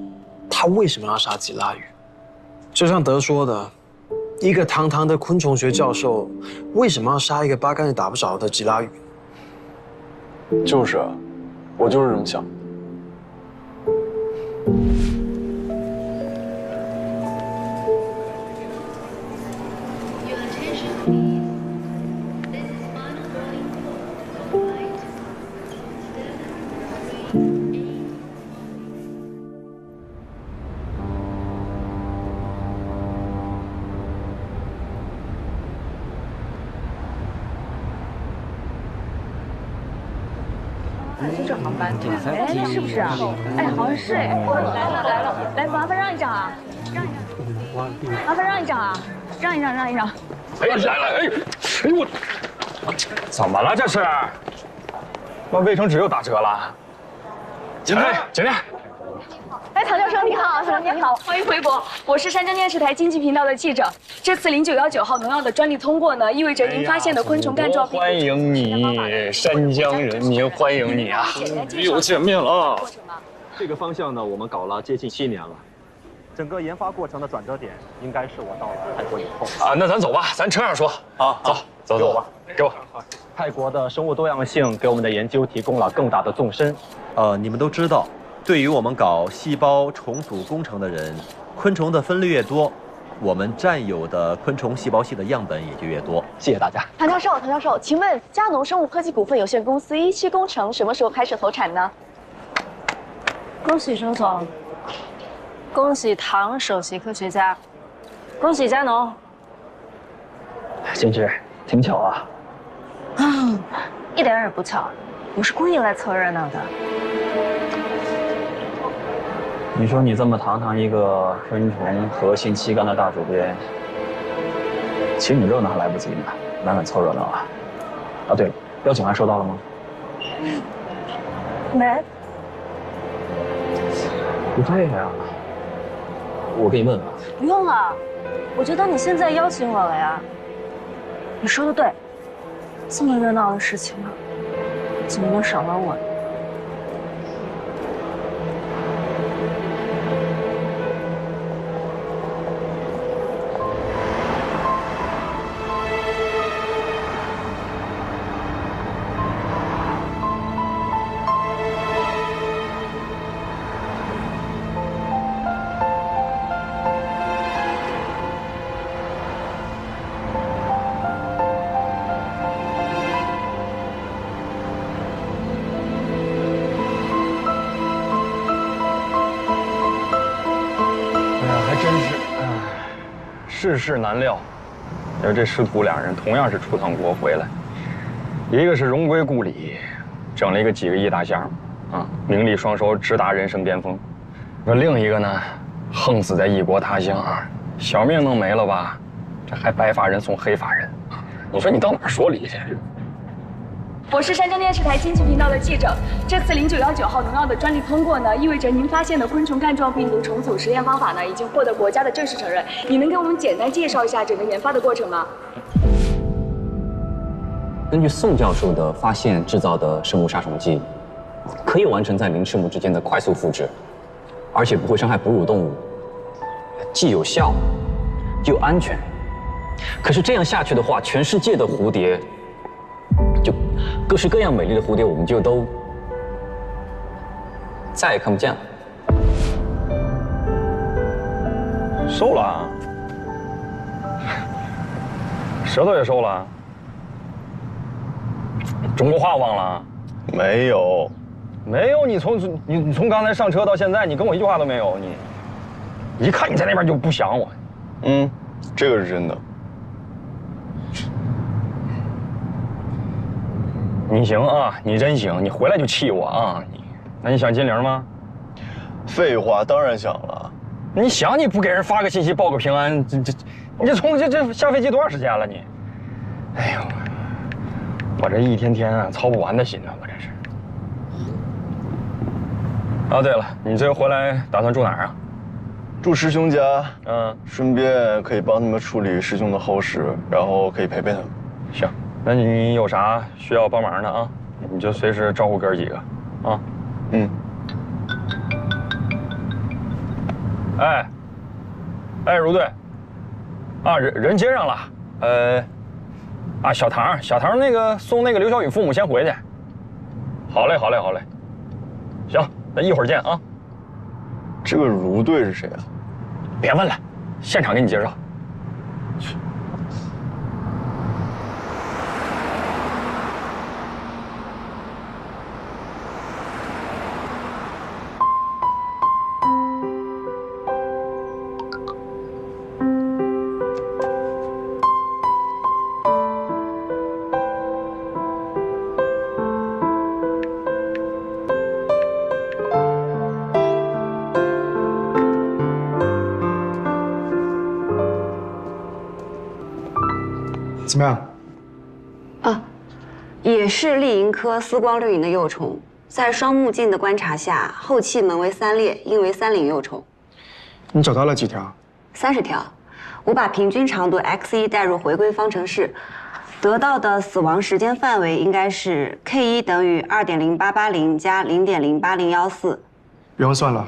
S6: 他为什么要杀吉拉宇？就像德说的，一个堂堂的昆虫学教授，为什么要杀一个八竿子打不着的吉拉宇？
S12: 就是，我就是这么想。
S7: 这航班哎，是不是啊？哎，好像是哎。来了，来，麻烦让一让啊，让一让，麻烦让一让啊，让一让。哎，
S9: 来了，哎我，怎么了这是？那卫生纸又打折了？进来。
S7: 哎，唐教授你好，你好，欢迎回国。我是山江电视台经济频道的记者。这次0919号农药的专利通过呢，意味着您发现的昆虫干状病毒。
S9: 欢迎你，山江人民，欢迎你啊！又见面了。
S8: 这个方向呢，我们搞了接近7年了。整个研发过程的转折点，应该是我到了泰国以后
S9: 啊。那咱走吧，咱车上说。好，走吧，给我。
S8: 泰国的生物多样性给我们的研究提供了更大的纵深。
S15: 你们都知道。对于我们搞细胞重组工程的人，昆虫的分类越多，我们占有的昆虫细胞系的样本也就越多。
S8: 谢谢大家。
S7: 唐教授，请问佳农生物科技股份有限公司1期工程什么时候开始投产呢？恭喜周总，恭喜唐首席科学家，恭喜佳农。
S8: 金枝，挺巧啊。
S7: 一点也不巧，我是故意来凑热闹的。
S8: 你说你这么堂堂一个昆虫核心期刊的大主编，请你热闹还来不及呢，哪敢凑热闹啊？啊，对了，邀请函收到了吗？
S7: 没。
S8: 不对呀，我给你问问。
S7: 不用了，我就当你现在邀请我了呀。你说的对，这么热闹的事情啊，怎么能少了我呢？
S9: 世事难料，你说这师徒两人同样是出趟国回来，一个是荣归故里，整了一个几个亿大项目，啊，名利双收，直达人生巅峰。说另一个呢，横死在异国他乡，小命弄没了吧，这还白发人送黑发人。
S16: 你说你到哪儿说理去？
S17: 我是山东电视台经济频道的记者。这次0919号农药的专利通过呢，意味着您发现的昆虫冠状病毒重组实验方法呢，已经获得国家的正式承认。你能给我们简单介绍一下整个研发的过程吗？
S18: 根据宋教授的发现制造的生物杀虫剂，可以完成在零翅目之间的快速复制，而且不会伤害哺乳动物，既有效又安全。可是这样下去的话，全世界的蝴蝶，就各式各样美丽的蝴蝶，我们就都再也看不见了。
S16: 收了啊？舌头也收了？中国话忘了？
S12: 没有，
S16: 没有。你从刚才上车到现在，你跟我一句话都没有。你一看你在那边就不想我。
S12: 这个是真的。
S16: 你行啊，你真行，你回来就气我啊！那你想金陵吗？
S12: 废话，当然想了。
S16: 你想你不给人发个信息报个平安，你从这下飞机多长时间了你？哎呦，我这一天天啊操不完的心啊，我这是。啊，对了，你这回来打算住哪儿啊？
S12: 住师兄家，顺便可以帮他们处理师兄的后事，然后可以陪陪他们。
S16: 行。那你有啥需要帮忙的啊？你就随时招呼哥几个，啊。哎，如队，啊，人接上了，小唐那个送那个刘小雨父母先回去。好嘞。行，那一会儿见啊。
S12: 这个如队是谁啊？
S16: 别问了，现场给你介绍。
S6: 怎么样？
S7: 也是丽蝇科丝光绿蝇的幼虫，在双目镜的观察下，后气门为3裂，应为3领幼虫。
S6: 你找到了几条
S7: ？30条。我把平均长度 x1带入回归方程式，得到的死亡时间范围应该是 k1等于2.0880加0.08014。
S6: 不用算了，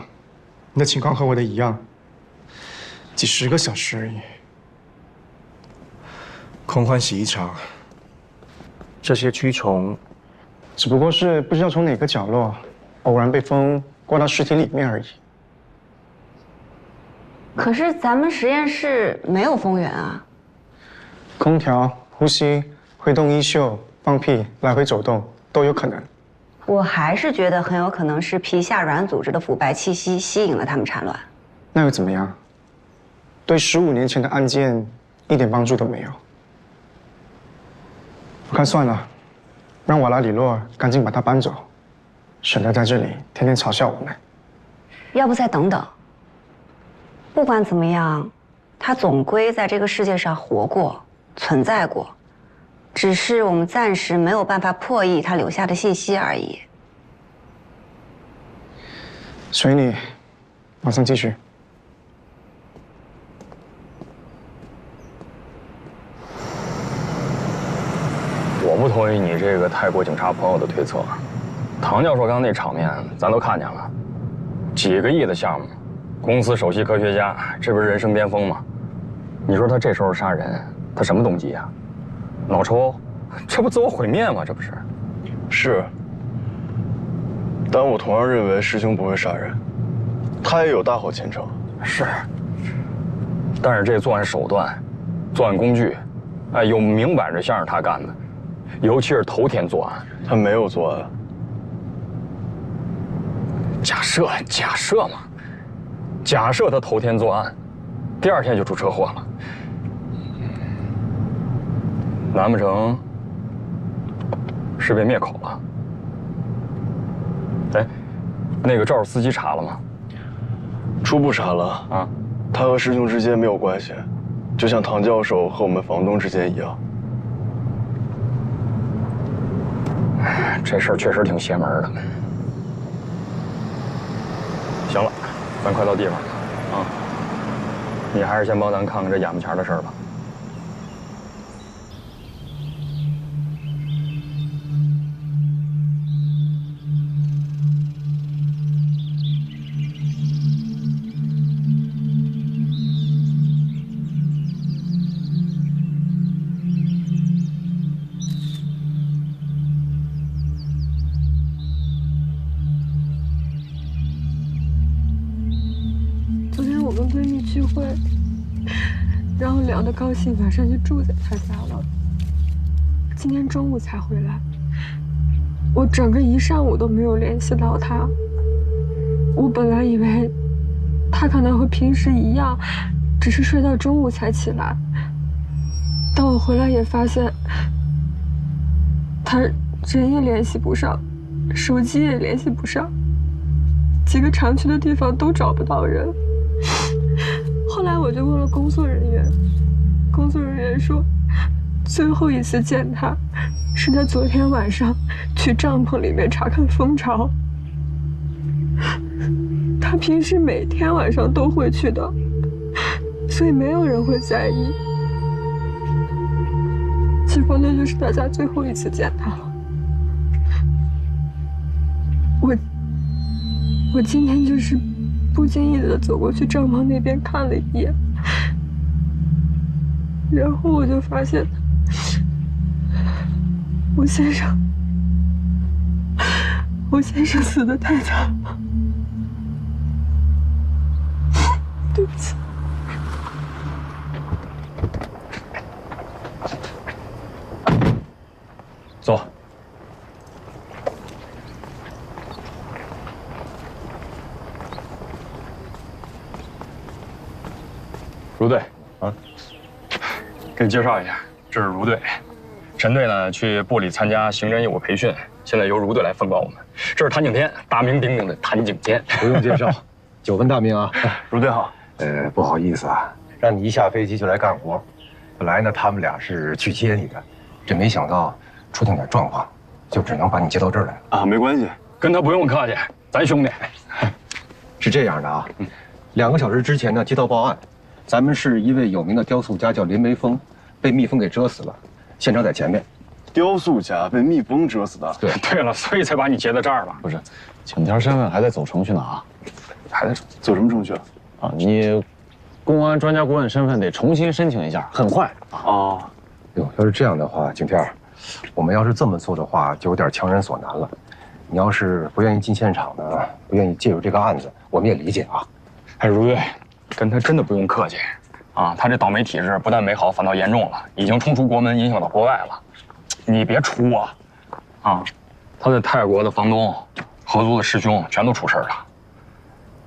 S6: 你的情况和我的一样，几10个小时而已。空欢喜一场。这些蛆虫，只不过是不知道从哪个角落偶然被风刮到尸体里面而已。
S7: 可是咱们实验室没有风源啊。
S6: 空调、呼吸、挥动衣袖、放屁、来回走动都有可能。
S7: 我还是觉得很有可能是皮下软组织的腐败气息吸引了它们产卵。
S6: 那又怎么样？对15年前的案件一点帮助都没有。我看算了，让瓦拉里洛赶紧把它搬走，省得在这里天天嘲笑我们。
S7: 要不再等等。不管怎么样，它总归在这个世界上活过、存在过，只是我们暂时没有办法破译它留下的信息而已。
S6: 随你，马上继续。
S16: 我不同意你这个泰国警察朋友的推测。唐教授刚那场面，咱都看见了，几个亿的项目，公司首席科学家，这不是人生巅峰吗？你说他这时候杀人，他什么动机呀？脑抽？这不自我毁灭吗？这不是？
S12: 是。但我同样认为师兄不会杀人，他也有大好前程。
S16: 是。但是这作案手段、作案工具，有明摆着像是他干的。尤其是头天作案，
S12: 他没有作案。
S16: 假设嘛，假设他头天作案，第2天就出车祸了，难不成是被灭口了？哎，那个肇事司机查了吗？
S12: 初步查了
S16: 啊，
S12: 他和师兄之间没有关系，就像唐教授和我们房东之间一样。
S16: 这事儿确实挺邪门的。行了，咱快到地方了啊！你还是先帮咱看看这眼巴前的事儿吧。
S19: 聚会，然后聊得高兴，晚上就住在他家了。今天中午才回来，我整个一上午都没有联系到他。我本来以为他可能和平时一样，只是睡到中午才起来，但我回来也发现，他人也联系不上，手机也联系不上，几个常去的地方都找不到人。后来我就问了工作人员，工作人员说，最后一次见他，是他昨天晚上去帐篷里面查看蜂巢。他平时每天晚上都会去的，所以没有人会在意。结果那就是大家最后一次见他了。我今天就是不经意的走过去帐篷那边看了一眼，然后我就发现我先生死得太惨了，对不起。
S16: 坐。如队啊，给你介绍一下，这是如队。陈队呢去部里参加刑侦业务培训，现在由如队来分管我们。这是谭景天，大名鼎鼎的谭景天。
S20: 不用介绍，久闻大名啊。
S16: 如队好。
S20: 不好意思啊，让你一下飞机就来干活。本来呢，他们俩是去接你的，这没想到出现点状况，就只能把你接到这儿来了。
S16: 啊，没关系，跟他不用客气，咱兄弟。
S20: 是这样的啊，2个小时之前呢接到报案，咱们市一位有名的雕塑家叫林梅峰，被蜜蜂给蛰死了，现场在前面。
S12: 雕塑家被蜜蜂蛰死的。
S16: 对了，所以才把你接到这儿了。
S12: 不是，请条身份还在走程序呢啊，还在走什么程序啊？你公安专家顾问身份得重新申请一下，很快。
S20: 哦，哟，要是这样的话，景天，我们要是这么做的话，就有点强人所难了。你要是不愿意进现场呢，不愿意介入这个案子，我们也理解啊。
S16: 哎，如队，跟他真的不用客气，啊，他这倒霉体质不但没好，反倒严重了，已经冲出国门，影响到国外了。你别出啊，啊，他在泰国的房东、合租的师兄全都出事了，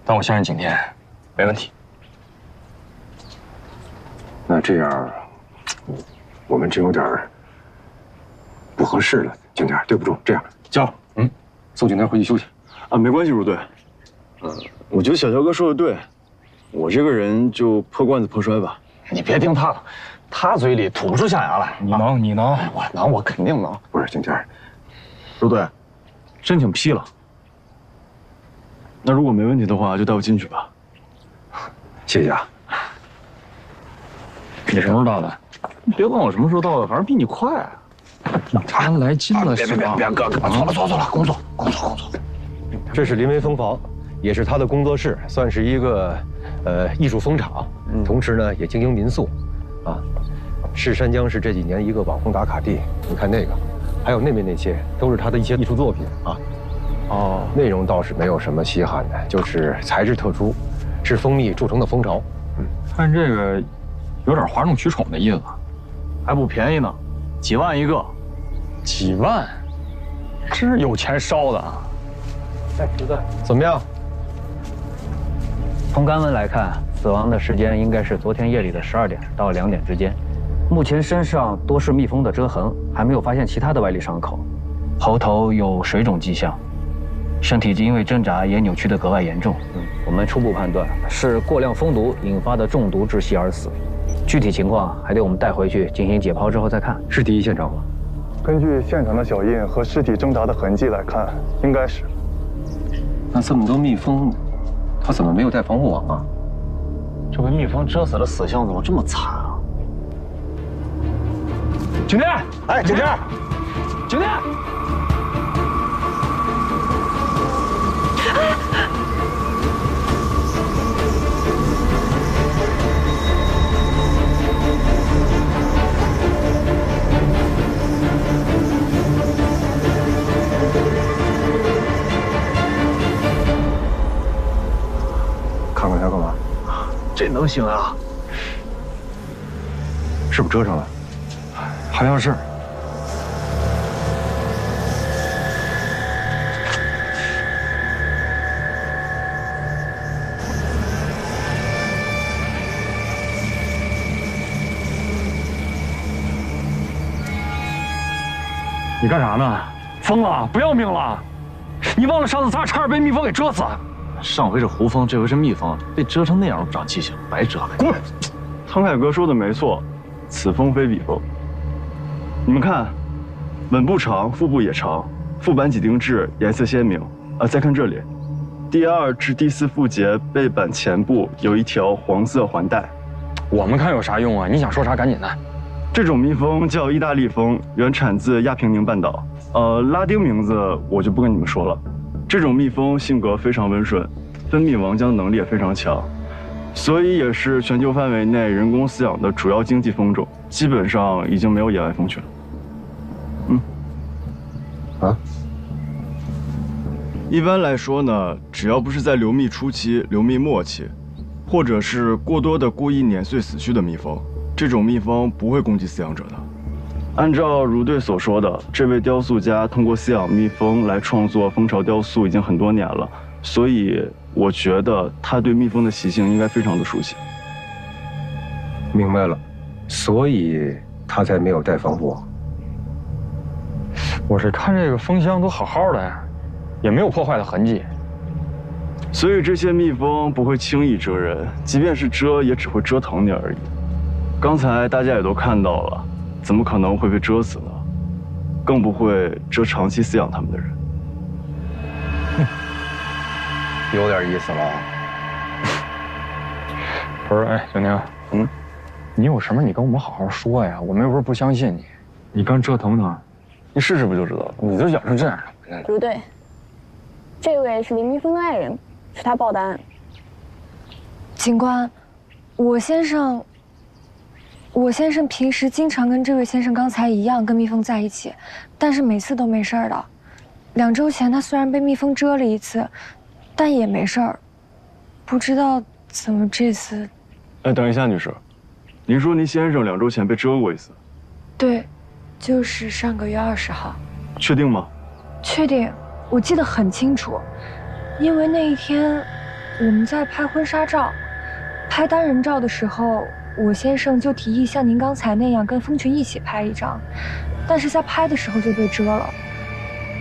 S16: 但我相信景天没问题。
S20: 那这样，我们真有点不合适了，景天，对不住。这样，叫送景天回去休息。
S12: 啊，没关系，如队。我觉得小乔哥说的对，我这个人就破罐子破摔吧。
S16: 你别听他了，他嘴里吐不出象牙来。你能，你能，我能，我肯定能。
S20: 不是景天，
S12: 如队，申请批了。那如果没问题的话，就带我进去吧。
S20: 谢谢啊。
S16: 你什么时候到的？
S12: 你别问我什么时候到的，反正比你快。
S16: 他来劲了是吧？
S20: 别，哥，错了，工作。这是林梅蜂房，也是他的工作室，算是一个艺术蜂场，同时呢也经营民宿，啊，是山江市这几年一个网红打卡地。你看那个，还有那边那些，都是他的一些艺术作品啊。哦，内容倒是没有什么稀罕的，就是材质特殊，是蜂蜜铸成的蜂巢。
S16: 看这个，有点哗众取宠的意思，
S1: 还不便宜呢，几万一个。
S16: 几万，这是有钱烧的啊！
S20: 哎，刘队，怎么样？
S21: 从干闻来看，死亡的时间应该是昨天夜里的12点到2点之间。目前身上多是蜜蜂的蛰痕，还没有发现其他的外力伤口。喉头有水肿迹象，身体因为挣扎也扭曲得格外严重。我们初步判断是过量蜂毒引发的中毒窒息而死，具体情况还得我们带回去进行解剖之后再看。
S20: 是第一现场吗？
S12: 根据现场的脚印和尸体挣扎的痕迹来看，应该是。
S5: 那这么多蜜蜂，它怎么没有带防护网啊？这被蜜蜂蛰死的死相怎么这么惨啊？
S9: 景天，
S12: 哎，景天，
S9: 景天。
S5: 看看要干嘛？
S20: 这能行啊？是不是蛰上了？
S16: 好像是。
S21: 你干啥呢？疯了？不要命了？你忘了上次咱差点被蜜蜂给蛰死？
S5: 上回是胡蜂，这回是蜜蜂，被蛰成那样不长记性，白蛰了。
S12: 滚！汤凯哥说的没错，此蜂非彼蜂。你们看，吻部长，腹部也长，腹板几丁质，颜色鲜明。再看这里，第2至第4腹节背板前部有一条黄色环带。
S16: 我们看有啥用啊？你想说啥赶紧的。
S12: 这种蜜蜂叫意大利蜂，原产自亚平宁半岛。拉丁名字我就不跟你们说了。这种蜜蜂性格非常温顺，分泌王浆能力也非常强，所以也是全球范围内人工饲养的主要经济蜂种，基本上已经没有野外蜂群了。一般来说呢，只要不是在流蜜初期、流蜜末期，或者是过多的故意碾碎死去的蜜蜂，这种蜜蜂不会攻击饲养者的。按照如队所说的，这位雕塑家通过饲养蜜蜂来创作蜂巢雕塑已经很多年了，所以我觉得他对蜜蜂的习性应该非常的熟悉。
S20: 明白了，所以他才没有带防护网。
S16: 我是看这个蜂箱都好好的呀，也没有破坏的痕迹。
S12: 所以这些蜜蜂不会轻易蛰人，即便是蛰，也只会蛰疼你而已。刚才大家也都看到了。怎么可能会被蛰死呢？更不会蛰长期饲养它们的人。
S20: 有点意思了。
S16: 不是，哎，小宁，你有什么你跟我们好好说呀？我们又不是不相信你，你刚折腾他，
S12: 你试试不就知道了？
S16: 你都养成这样了。
S17: 如队，这位是林蜜蜂的爱人，是他报的案。
S2: 警官，我先生平时经常跟这位先生刚才一样跟蜜蜂在一起，但是每次都没事儿的。2周前他虽然被蜜蜂蛰了一次，但也没事儿。不知道怎么这次……
S12: 哎，等一下，女士，您说您先生2周前被蛰过一次？
S2: 对，就是上个月20号。
S12: 确定吗？
S2: 确定，我记得很清楚，因为那一天我们在拍婚纱照，拍单人照的时候。我先生就提议像您刚才那样跟蜂群一起拍一张，但是在拍的时候就被蛰了。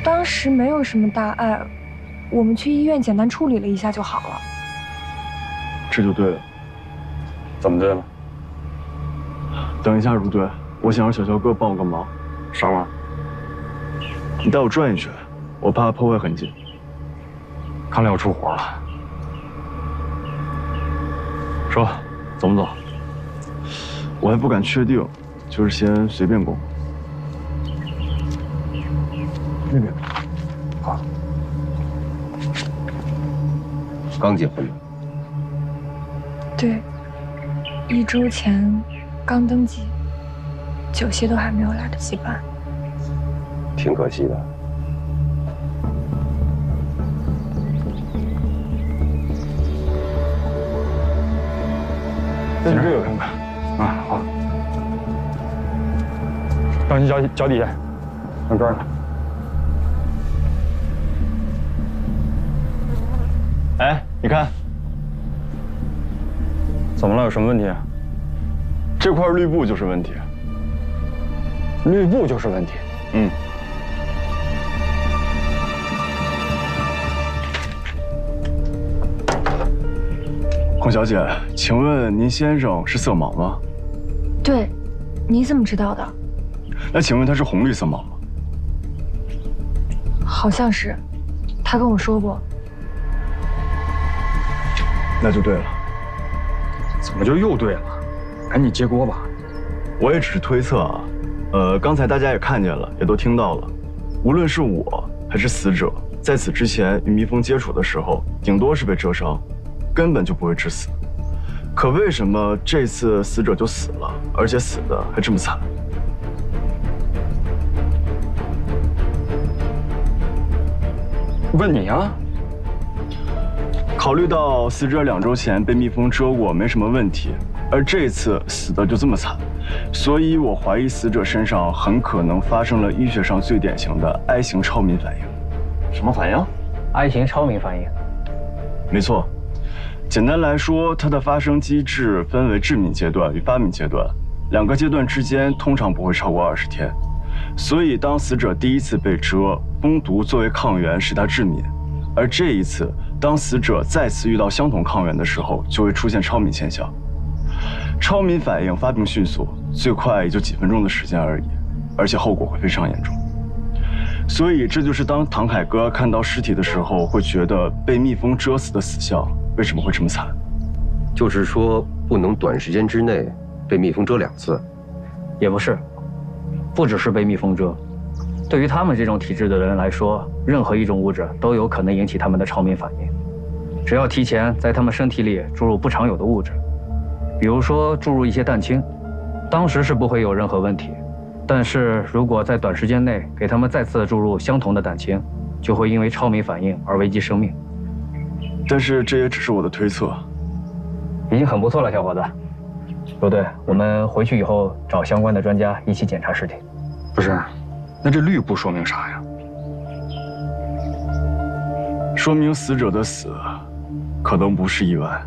S2: 当时没有什么大碍，我们去医院简单处理了一下就好了。
S12: 这就对了。
S16: 怎么对了？
S12: 等一下，如队，我想让小肖哥帮我个忙。
S16: 啥忙？
S12: 你带我转一圈，我怕破坏痕迹。
S16: 看来要出活了。
S12: 说，走不走？我还不敢确定，就是先随便逛。
S20: 那边，好。刚结婚？
S2: 对，1周前刚登记，酒席都还没有来得及办。
S20: 挺可惜的。
S12: 先这个看看。
S16: 啊，好。让你脚底下，上这儿呢。
S12: 哎，你看，
S16: 怎么了？有什么问题？
S12: 这块绿布就是问题。
S16: 绿布就是问题。
S12: 孔小姐，请问您先生是色盲吗？
S2: 对，你怎么知道的？
S12: 那请问它是红绿色盲吗？
S19: 好像是，他跟我说过。
S12: 那就对了。
S16: 怎么就又对了？赶紧接锅吧。
S12: 我也只是推测啊。刚才大家也看见了，也都听到了。无论是我还是死者，在此之前与蜜蜂接触的时候，顶多是被蛰伤，根本就不会致死。可为什么这次死者就死了，而且死的还这么惨？
S16: 问你啊。
S12: 考虑到死者2周前被蜜蜂蛰过，没什么问题，而这次死的就这么惨，所以我怀疑死者身上很可能发生了医学上最典型的 I 型超敏反应。
S16: 什么反应
S21: ？I 型超敏反应。
S12: 没错。简单来说，它的发生机制分为致敏阶段与发敏阶段，2个阶段之间通常不会超过20天。所以，当死者第一次被蛰，蜂毒作为抗原使它致敏，而这一次，当死者再次遇到相同抗原的时候，就会出现超敏现象。超敏反应发病迅速，最快也就几分钟的时间而已，而且后果会非常严重。所以，这就是当唐凯哥看到尸体的时候，会觉得被蜜蜂蛰死的死相为什么会这么惨？
S20: 就是说，不能短时间之内被蜜蜂蛰2次。
S21: 也不是，不只是被蜜蜂蛰。对于他们这种体质的人来说，任何一种物质都有可能引起他们的超敏反应。只要提前在他们身体里注入不常有的物质，比如说注入一些氮氢，当时是不会有任何问题。但是如果在短时间内给他们再次注入相同的氮氢，就会因为超敏反应而危及生命。
S12: 但是这也只是我的推测，
S21: 已经很不错了，小伙子。陆队，我们回去以后找相关的专家一起检查尸体。
S16: 不是，那这绿布说明啥呀？
S12: 说明死者的死可能不是意外，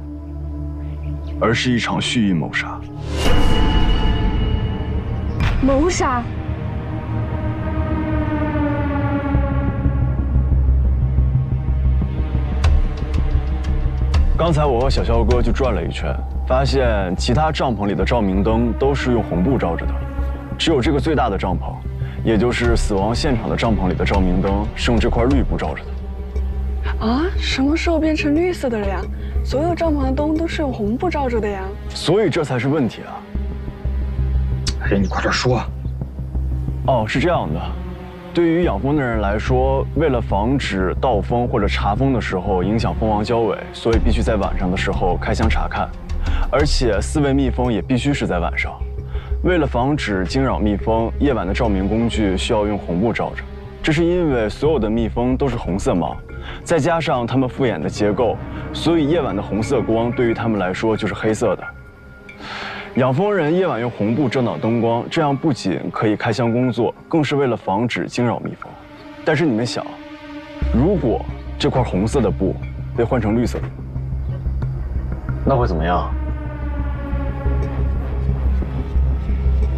S12: 而是一场蓄意谋杀。
S19: 谋杀？
S12: 刚才我和小肖哥去转了一圈，发现其他帐篷里的照明灯都是用红布照着的，只有这个最大的帐篷，也就是死亡现场的帐篷里的照明灯是用这块绿布照着的。
S19: 啊？什么时候变成绿色的了呀？所有帐篷的灯都是用红布照着的呀。
S12: 所以这才是问题啊！
S16: 哎，你快点说。
S12: 哦，是这样的。对于养蜂的人来说，为了防止盗蜂或者查蜂的时候影响蜂王交尾，所以必须在晚上的时候开箱查看，而且饲喂蜜蜂也必须是在晚上。为了防止惊扰蜜蜂，夜晚的照明工具需要用红布照着，这是因为所有的蜜蜂都是红色盲，再加上它们复眼的结构，所以夜晚的红色光对于它们来说就是黑色的。养蜂人夜晚用红布遮挡灯光，这样不仅可以开箱工作，更是为了防止惊扰蜜蜂。但是你们想，如果这块红色的布被换成绿色的，
S5: 那会怎么样？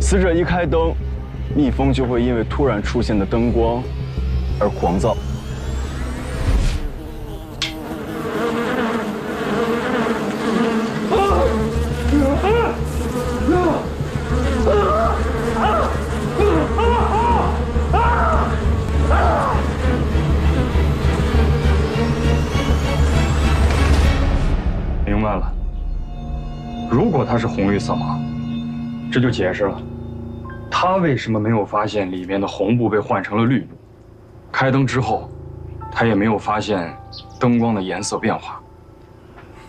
S12: 死者一开灯，蜜蜂就会因为突然出现的灯光而狂躁。
S16: 明白了，如果他是红绿色盲，这就解释了他为什么没有发现里面的红布被换成了绿布。开灯之后，他也没有发现灯光的颜色变化。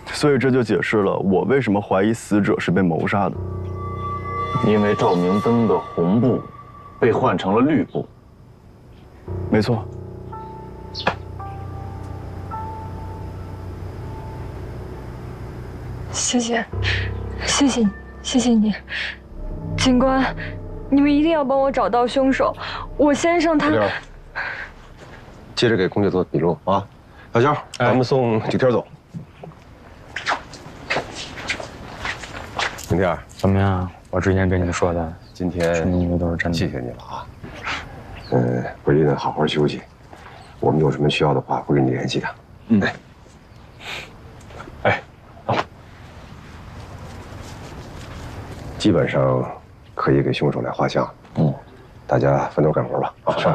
S12: 所以这就解释了我为什么怀疑死者是被谋杀的。
S5: 因为照明灯的红布被换成了绿布。
S12: 没错。
S19: 谢谢，谢谢你，谢谢你，警官，你们一定要帮我找到凶手。我先生他……
S20: 接着给空姐做笔录啊，小肖，咱们送景天走。景天，
S16: 怎么样？我之前跟你说的，
S20: 今天
S16: 都是真的。
S20: 谢谢你了啊。回去呢好好休息，我们有什么需要的话会跟你联系的。嗯。哎，基本上可以给凶手来画像。嗯，大家分头干活吧。啊，是。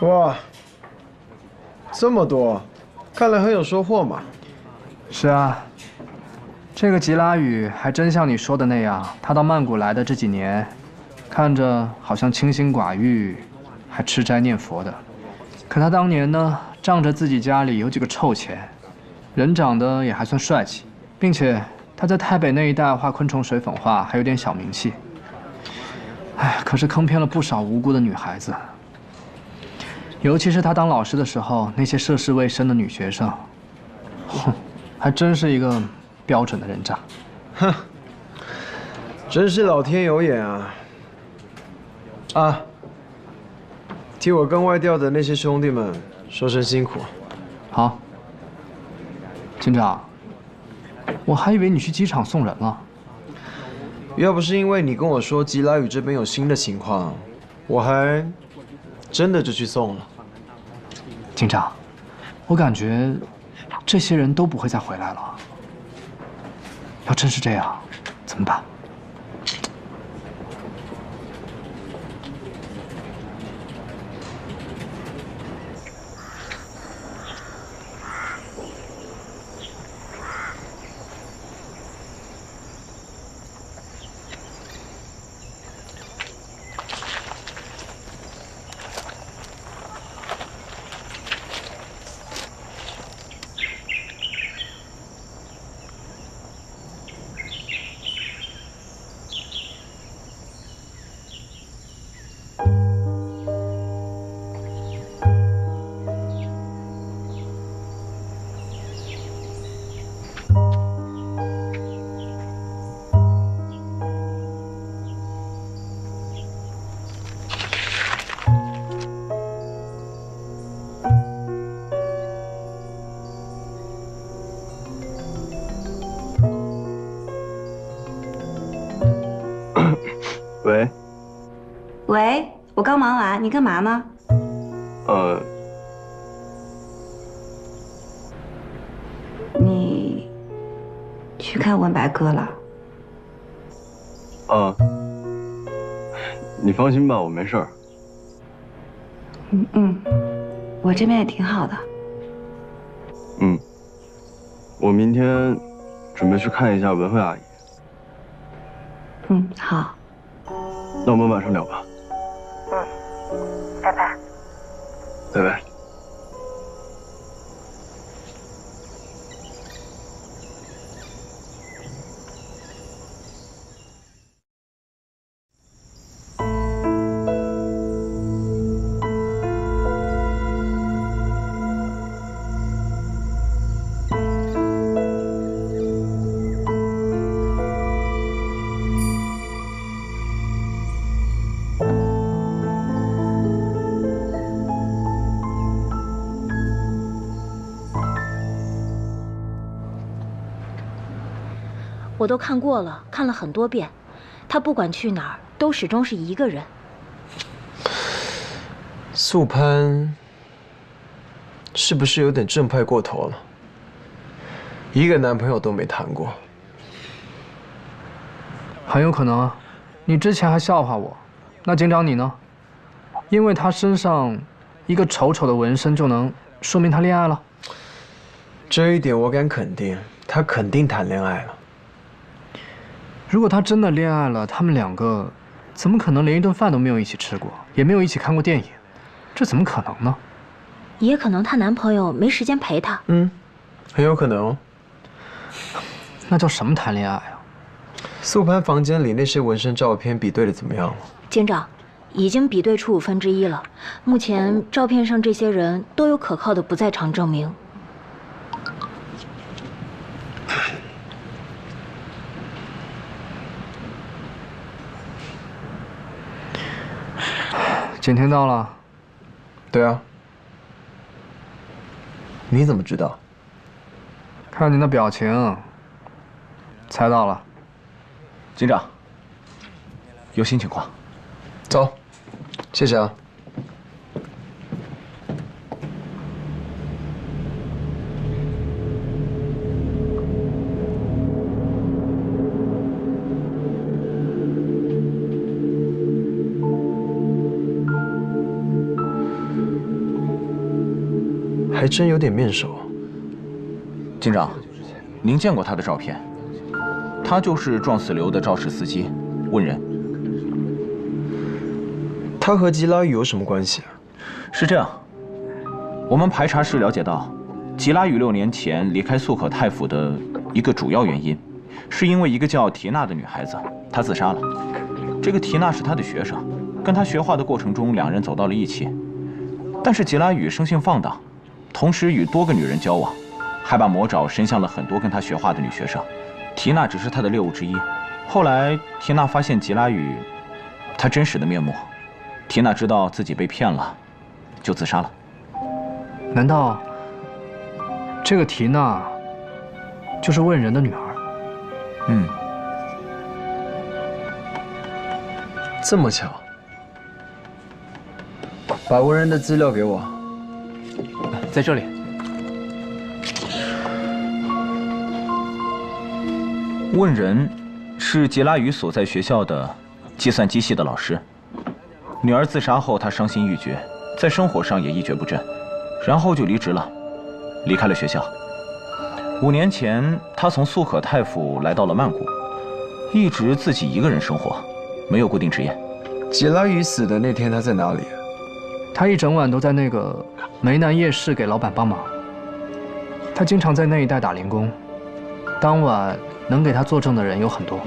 S10: 哇，这么多，看来很有收获嘛。
S11: 是啊，这个吉拉宇还真像你说的那样，他到曼谷来的这几年，看着好像清心寡欲，还吃斋念佛的。可他当年呢，仗着自己家里有几个臭钱，人长得也还算帅气，并且他在台北那一带画昆虫水粉画还有点小名气。哎，可是坑骗了不少无辜的女孩子。尤其是他当老师的时候，那些涉世未深的女学生，哼，还真是一个标准的人渣。
S10: 哼，真是老天有眼啊！啊，替我跟外调的那些兄弟们说声辛苦。
S11: 好，警长，我还以为你去机场送人了。
S10: 要不是因为你跟我说吉拉宇这边有新的情况，我还真的就去送了。
S11: 警长，我感觉这些人都不会再回来了。要真是这样，怎么办？
S12: 喂，
S7: 喂，我刚忙完，你干嘛呢？你去看文白哥了？
S12: 你放心吧，我没事儿。
S7: 我这边也挺好的。
S12: 我明天准备去看一下文慧阿姨。
S7: 好。
S12: 那我们晚上聊吧。
S7: 拜拜。
S12: 拜拜。
S14: 我都看过了，看了很多遍。他不管去哪儿，都始终是一个人。
S10: 素攀是不是有点正派过头了？一个男朋友都没谈过。
S11: 很有可能啊。你之前还笑话我，那警长你呢？因为他身上一个丑丑的纹身就能说明他恋爱了？
S10: 这一点我敢肯定，他肯定谈恋爱了。
S11: 如果他真的恋爱了，他们两个怎么可能连一顿饭都没有一起吃过，也没有一起看过电影？这怎么可能呢？
S14: 也可能她男朋友没时间陪她。
S10: 很有可能哦。
S11: 那叫什么谈恋爱啊？
S10: 素攀房间里那些纹身照片比对的怎么样了？
S14: 警长，已经比对出1/5了。目前照片上这些人都有可靠的不在场证明。
S11: 景天到了。
S10: 对啊。你怎么知道？
S11: 看你的表情，猜到了。
S4: 警长，有新情况。
S10: 走，谢谢啊。还真有点面熟。
S4: 警长，您见过他的照片？他就是撞死刘的肇事司机问人。
S10: 他和吉拉宇有什么关系啊？
S4: 是这样，我们排查时了解到，吉拉宇6年前离开素可泰府的一个主要原因，是因为一个叫缇娜的女孩子，她自杀了。这个缇娜是他的学生，跟他学画的过程中，两人走到了一起。但是吉拉宇生性放荡，同时与多个女人交往，还把魔爪伸向了很多跟他学画的女学生。缇娜只是他的猎物之一。后来缇娜发现吉拉宇他真实的面目，缇娜知道自己被骗了，就自杀了。
S11: 难道这个缇娜就是问人的女儿？
S4: 嗯，
S10: 这么巧。把问人的资料给我。
S4: 在这里。问人是吉拉宇所在学校的计算机系的老师。女儿自杀后，他伤心欲绝，在生活上也一蹶不振，然后就离职了，离开了学校。5年前，他从素可泰府来到了曼谷，一直自己一个人生活，没有固定职业。
S10: 吉拉宇死的那天，他在哪里？
S11: 他一整晚都在那个梅南夜市给老板帮忙。他经常在那一带打零工，当晚能给他作证的人有很多。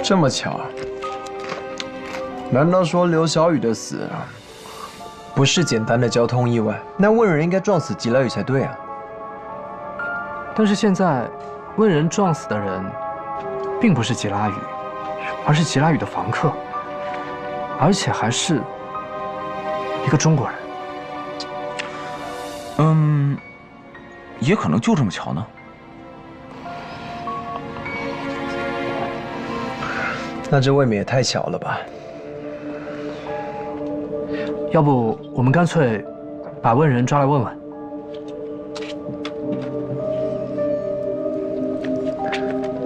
S10: 这么巧？难道说刘小雨的死不是简单的交通意外？那问人应该撞死吉拉宇才对啊。
S11: 但是现在，问人撞死的人，并不是吉拉宇，而是吉拉宇的房客，而且还是一个中国人。
S4: 也可能就这么巧呢。
S10: 那这未免也太巧了吧？
S11: 要不我们干脆把问人抓来问问。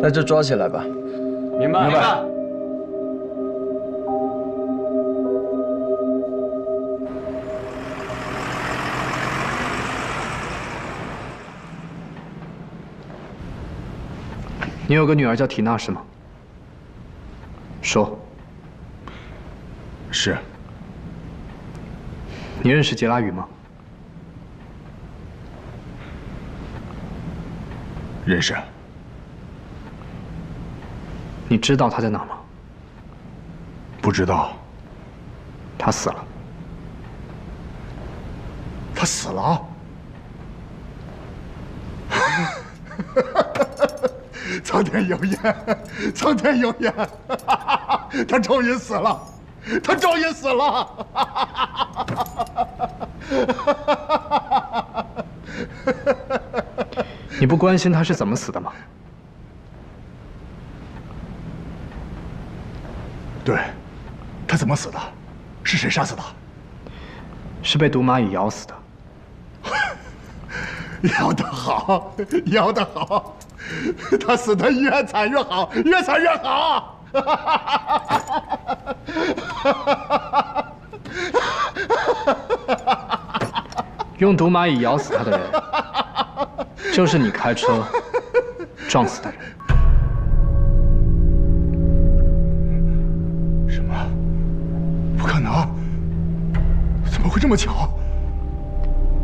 S10: 那就抓起来吧。
S9: 明白。明白。
S11: 你有个女儿叫缇娜是吗？说。
S22: 是。
S11: 你认识吉拉宇吗？
S22: 认识。
S11: 你知道他在哪吗？
S22: 不知道。
S11: 他死了。
S22: 他死了？苍天有眼，苍天有眼，他终于死了，他终于死了。
S11: 你不关心他是怎么死的吗？
S22: 对，他怎么死的？是谁杀死的？
S11: 是被毒蚂蚁咬死的。
S22: 咬得好，咬得好，他死得越惨越好，越惨越好。
S11: 用毒蚂蚁咬死他的人，就是你开车撞死的人。
S22: 什么？不可能！怎么会这么巧？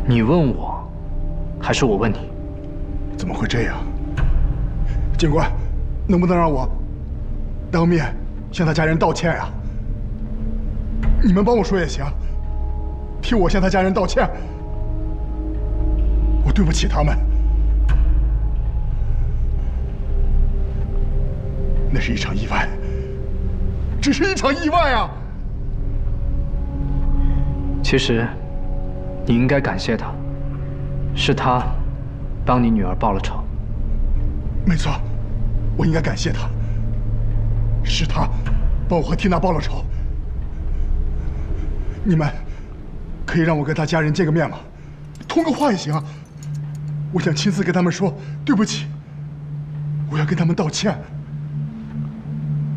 S11: 你问我，还是我问你？
S22: 怎么会这样？警官，能不能让我当面向他家人道歉呀？你们帮我说也行，替我向他家人道歉。我对不起他们。那是一场意外，只是一场意外啊！
S11: 其实，你应该感谢他，是他帮你女儿报了仇。
S22: 没错，我应该感谢他，是他帮我和缇娜报了仇。你们可以让我跟他家人见个面吗？通个话也行啊。我想亲自跟他们说对不起，我要跟他们道歉，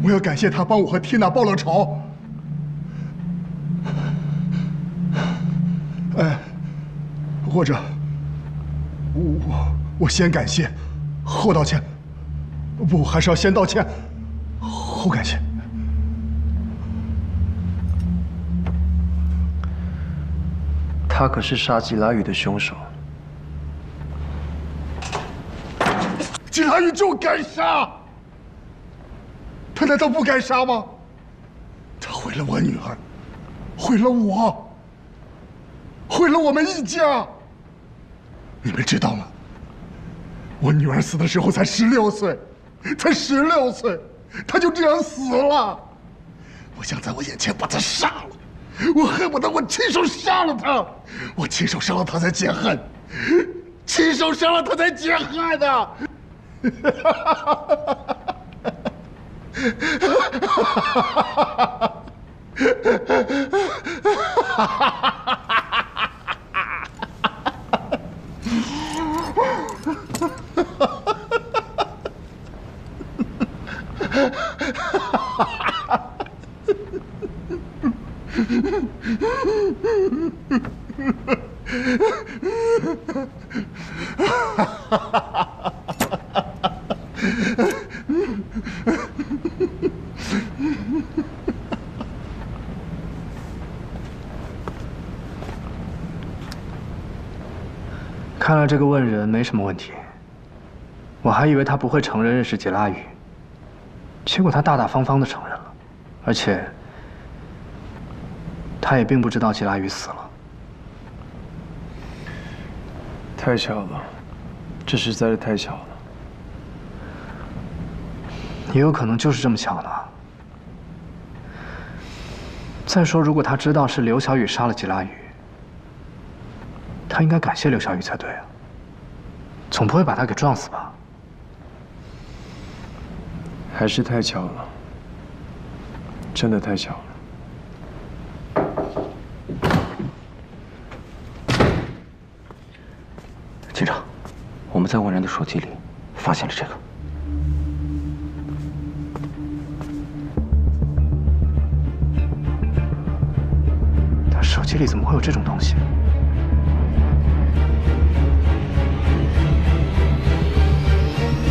S22: 我要感谢他帮我和缇娜报了仇。或者我先感谢，后道歉。不，还是要先道歉，后感谢。
S10: 他可是杀吉拉雨的凶手。
S22: 吉拉雨就该杀，他难道不该杀吗？他毁了我女儿，毁了我，毁了我们一家。你们知道吗？我女儿死的时候才16岁，才16岁，她就这样死了。我想在我眼前把她杀了，我恨不得我亲手杀了她，我亲手杀了她才解恨，亲手杀了她才解恨的。
S11: 看来这个问人没什么问题，我还以为他不会承认认识吉拉雨，结果他大大方方的承认了，而且他也并不知道吉拉雨死了。
S10: 太巧了，这实在是太巧了。
S11: 也有可能就是这么巧呢。再说，如果他知道是刘小雨杀了吉拉雨，他应该感谢刘小雨才对啊，总不会把他给撞死吧？
S10: 还是太巧了，真的太巧了。
S18: 警长，我们在问人的手机里发现了这个。
S11: 他手机里怎么会有这种东西？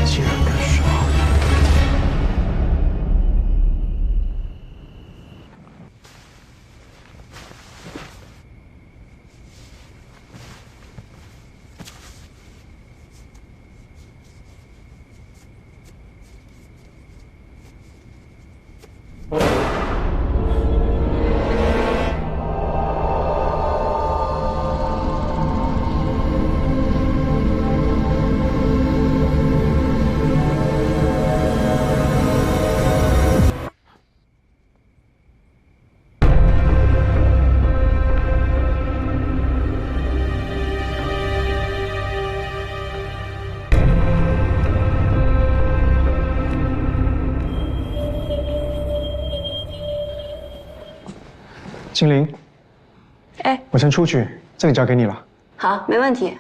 S11: 竟然敢杀！
S6: 金玲，
S7: 哎，
S6: 我先出去，这个交给你了。
S7: 好，没问题。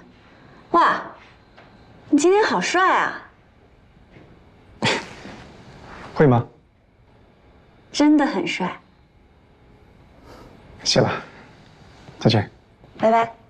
S7: 哇，你今天好帅啊！
S6: 会吗？
S7: 真的很帅。
S6: 谢了，再见。
S7: 拜拜。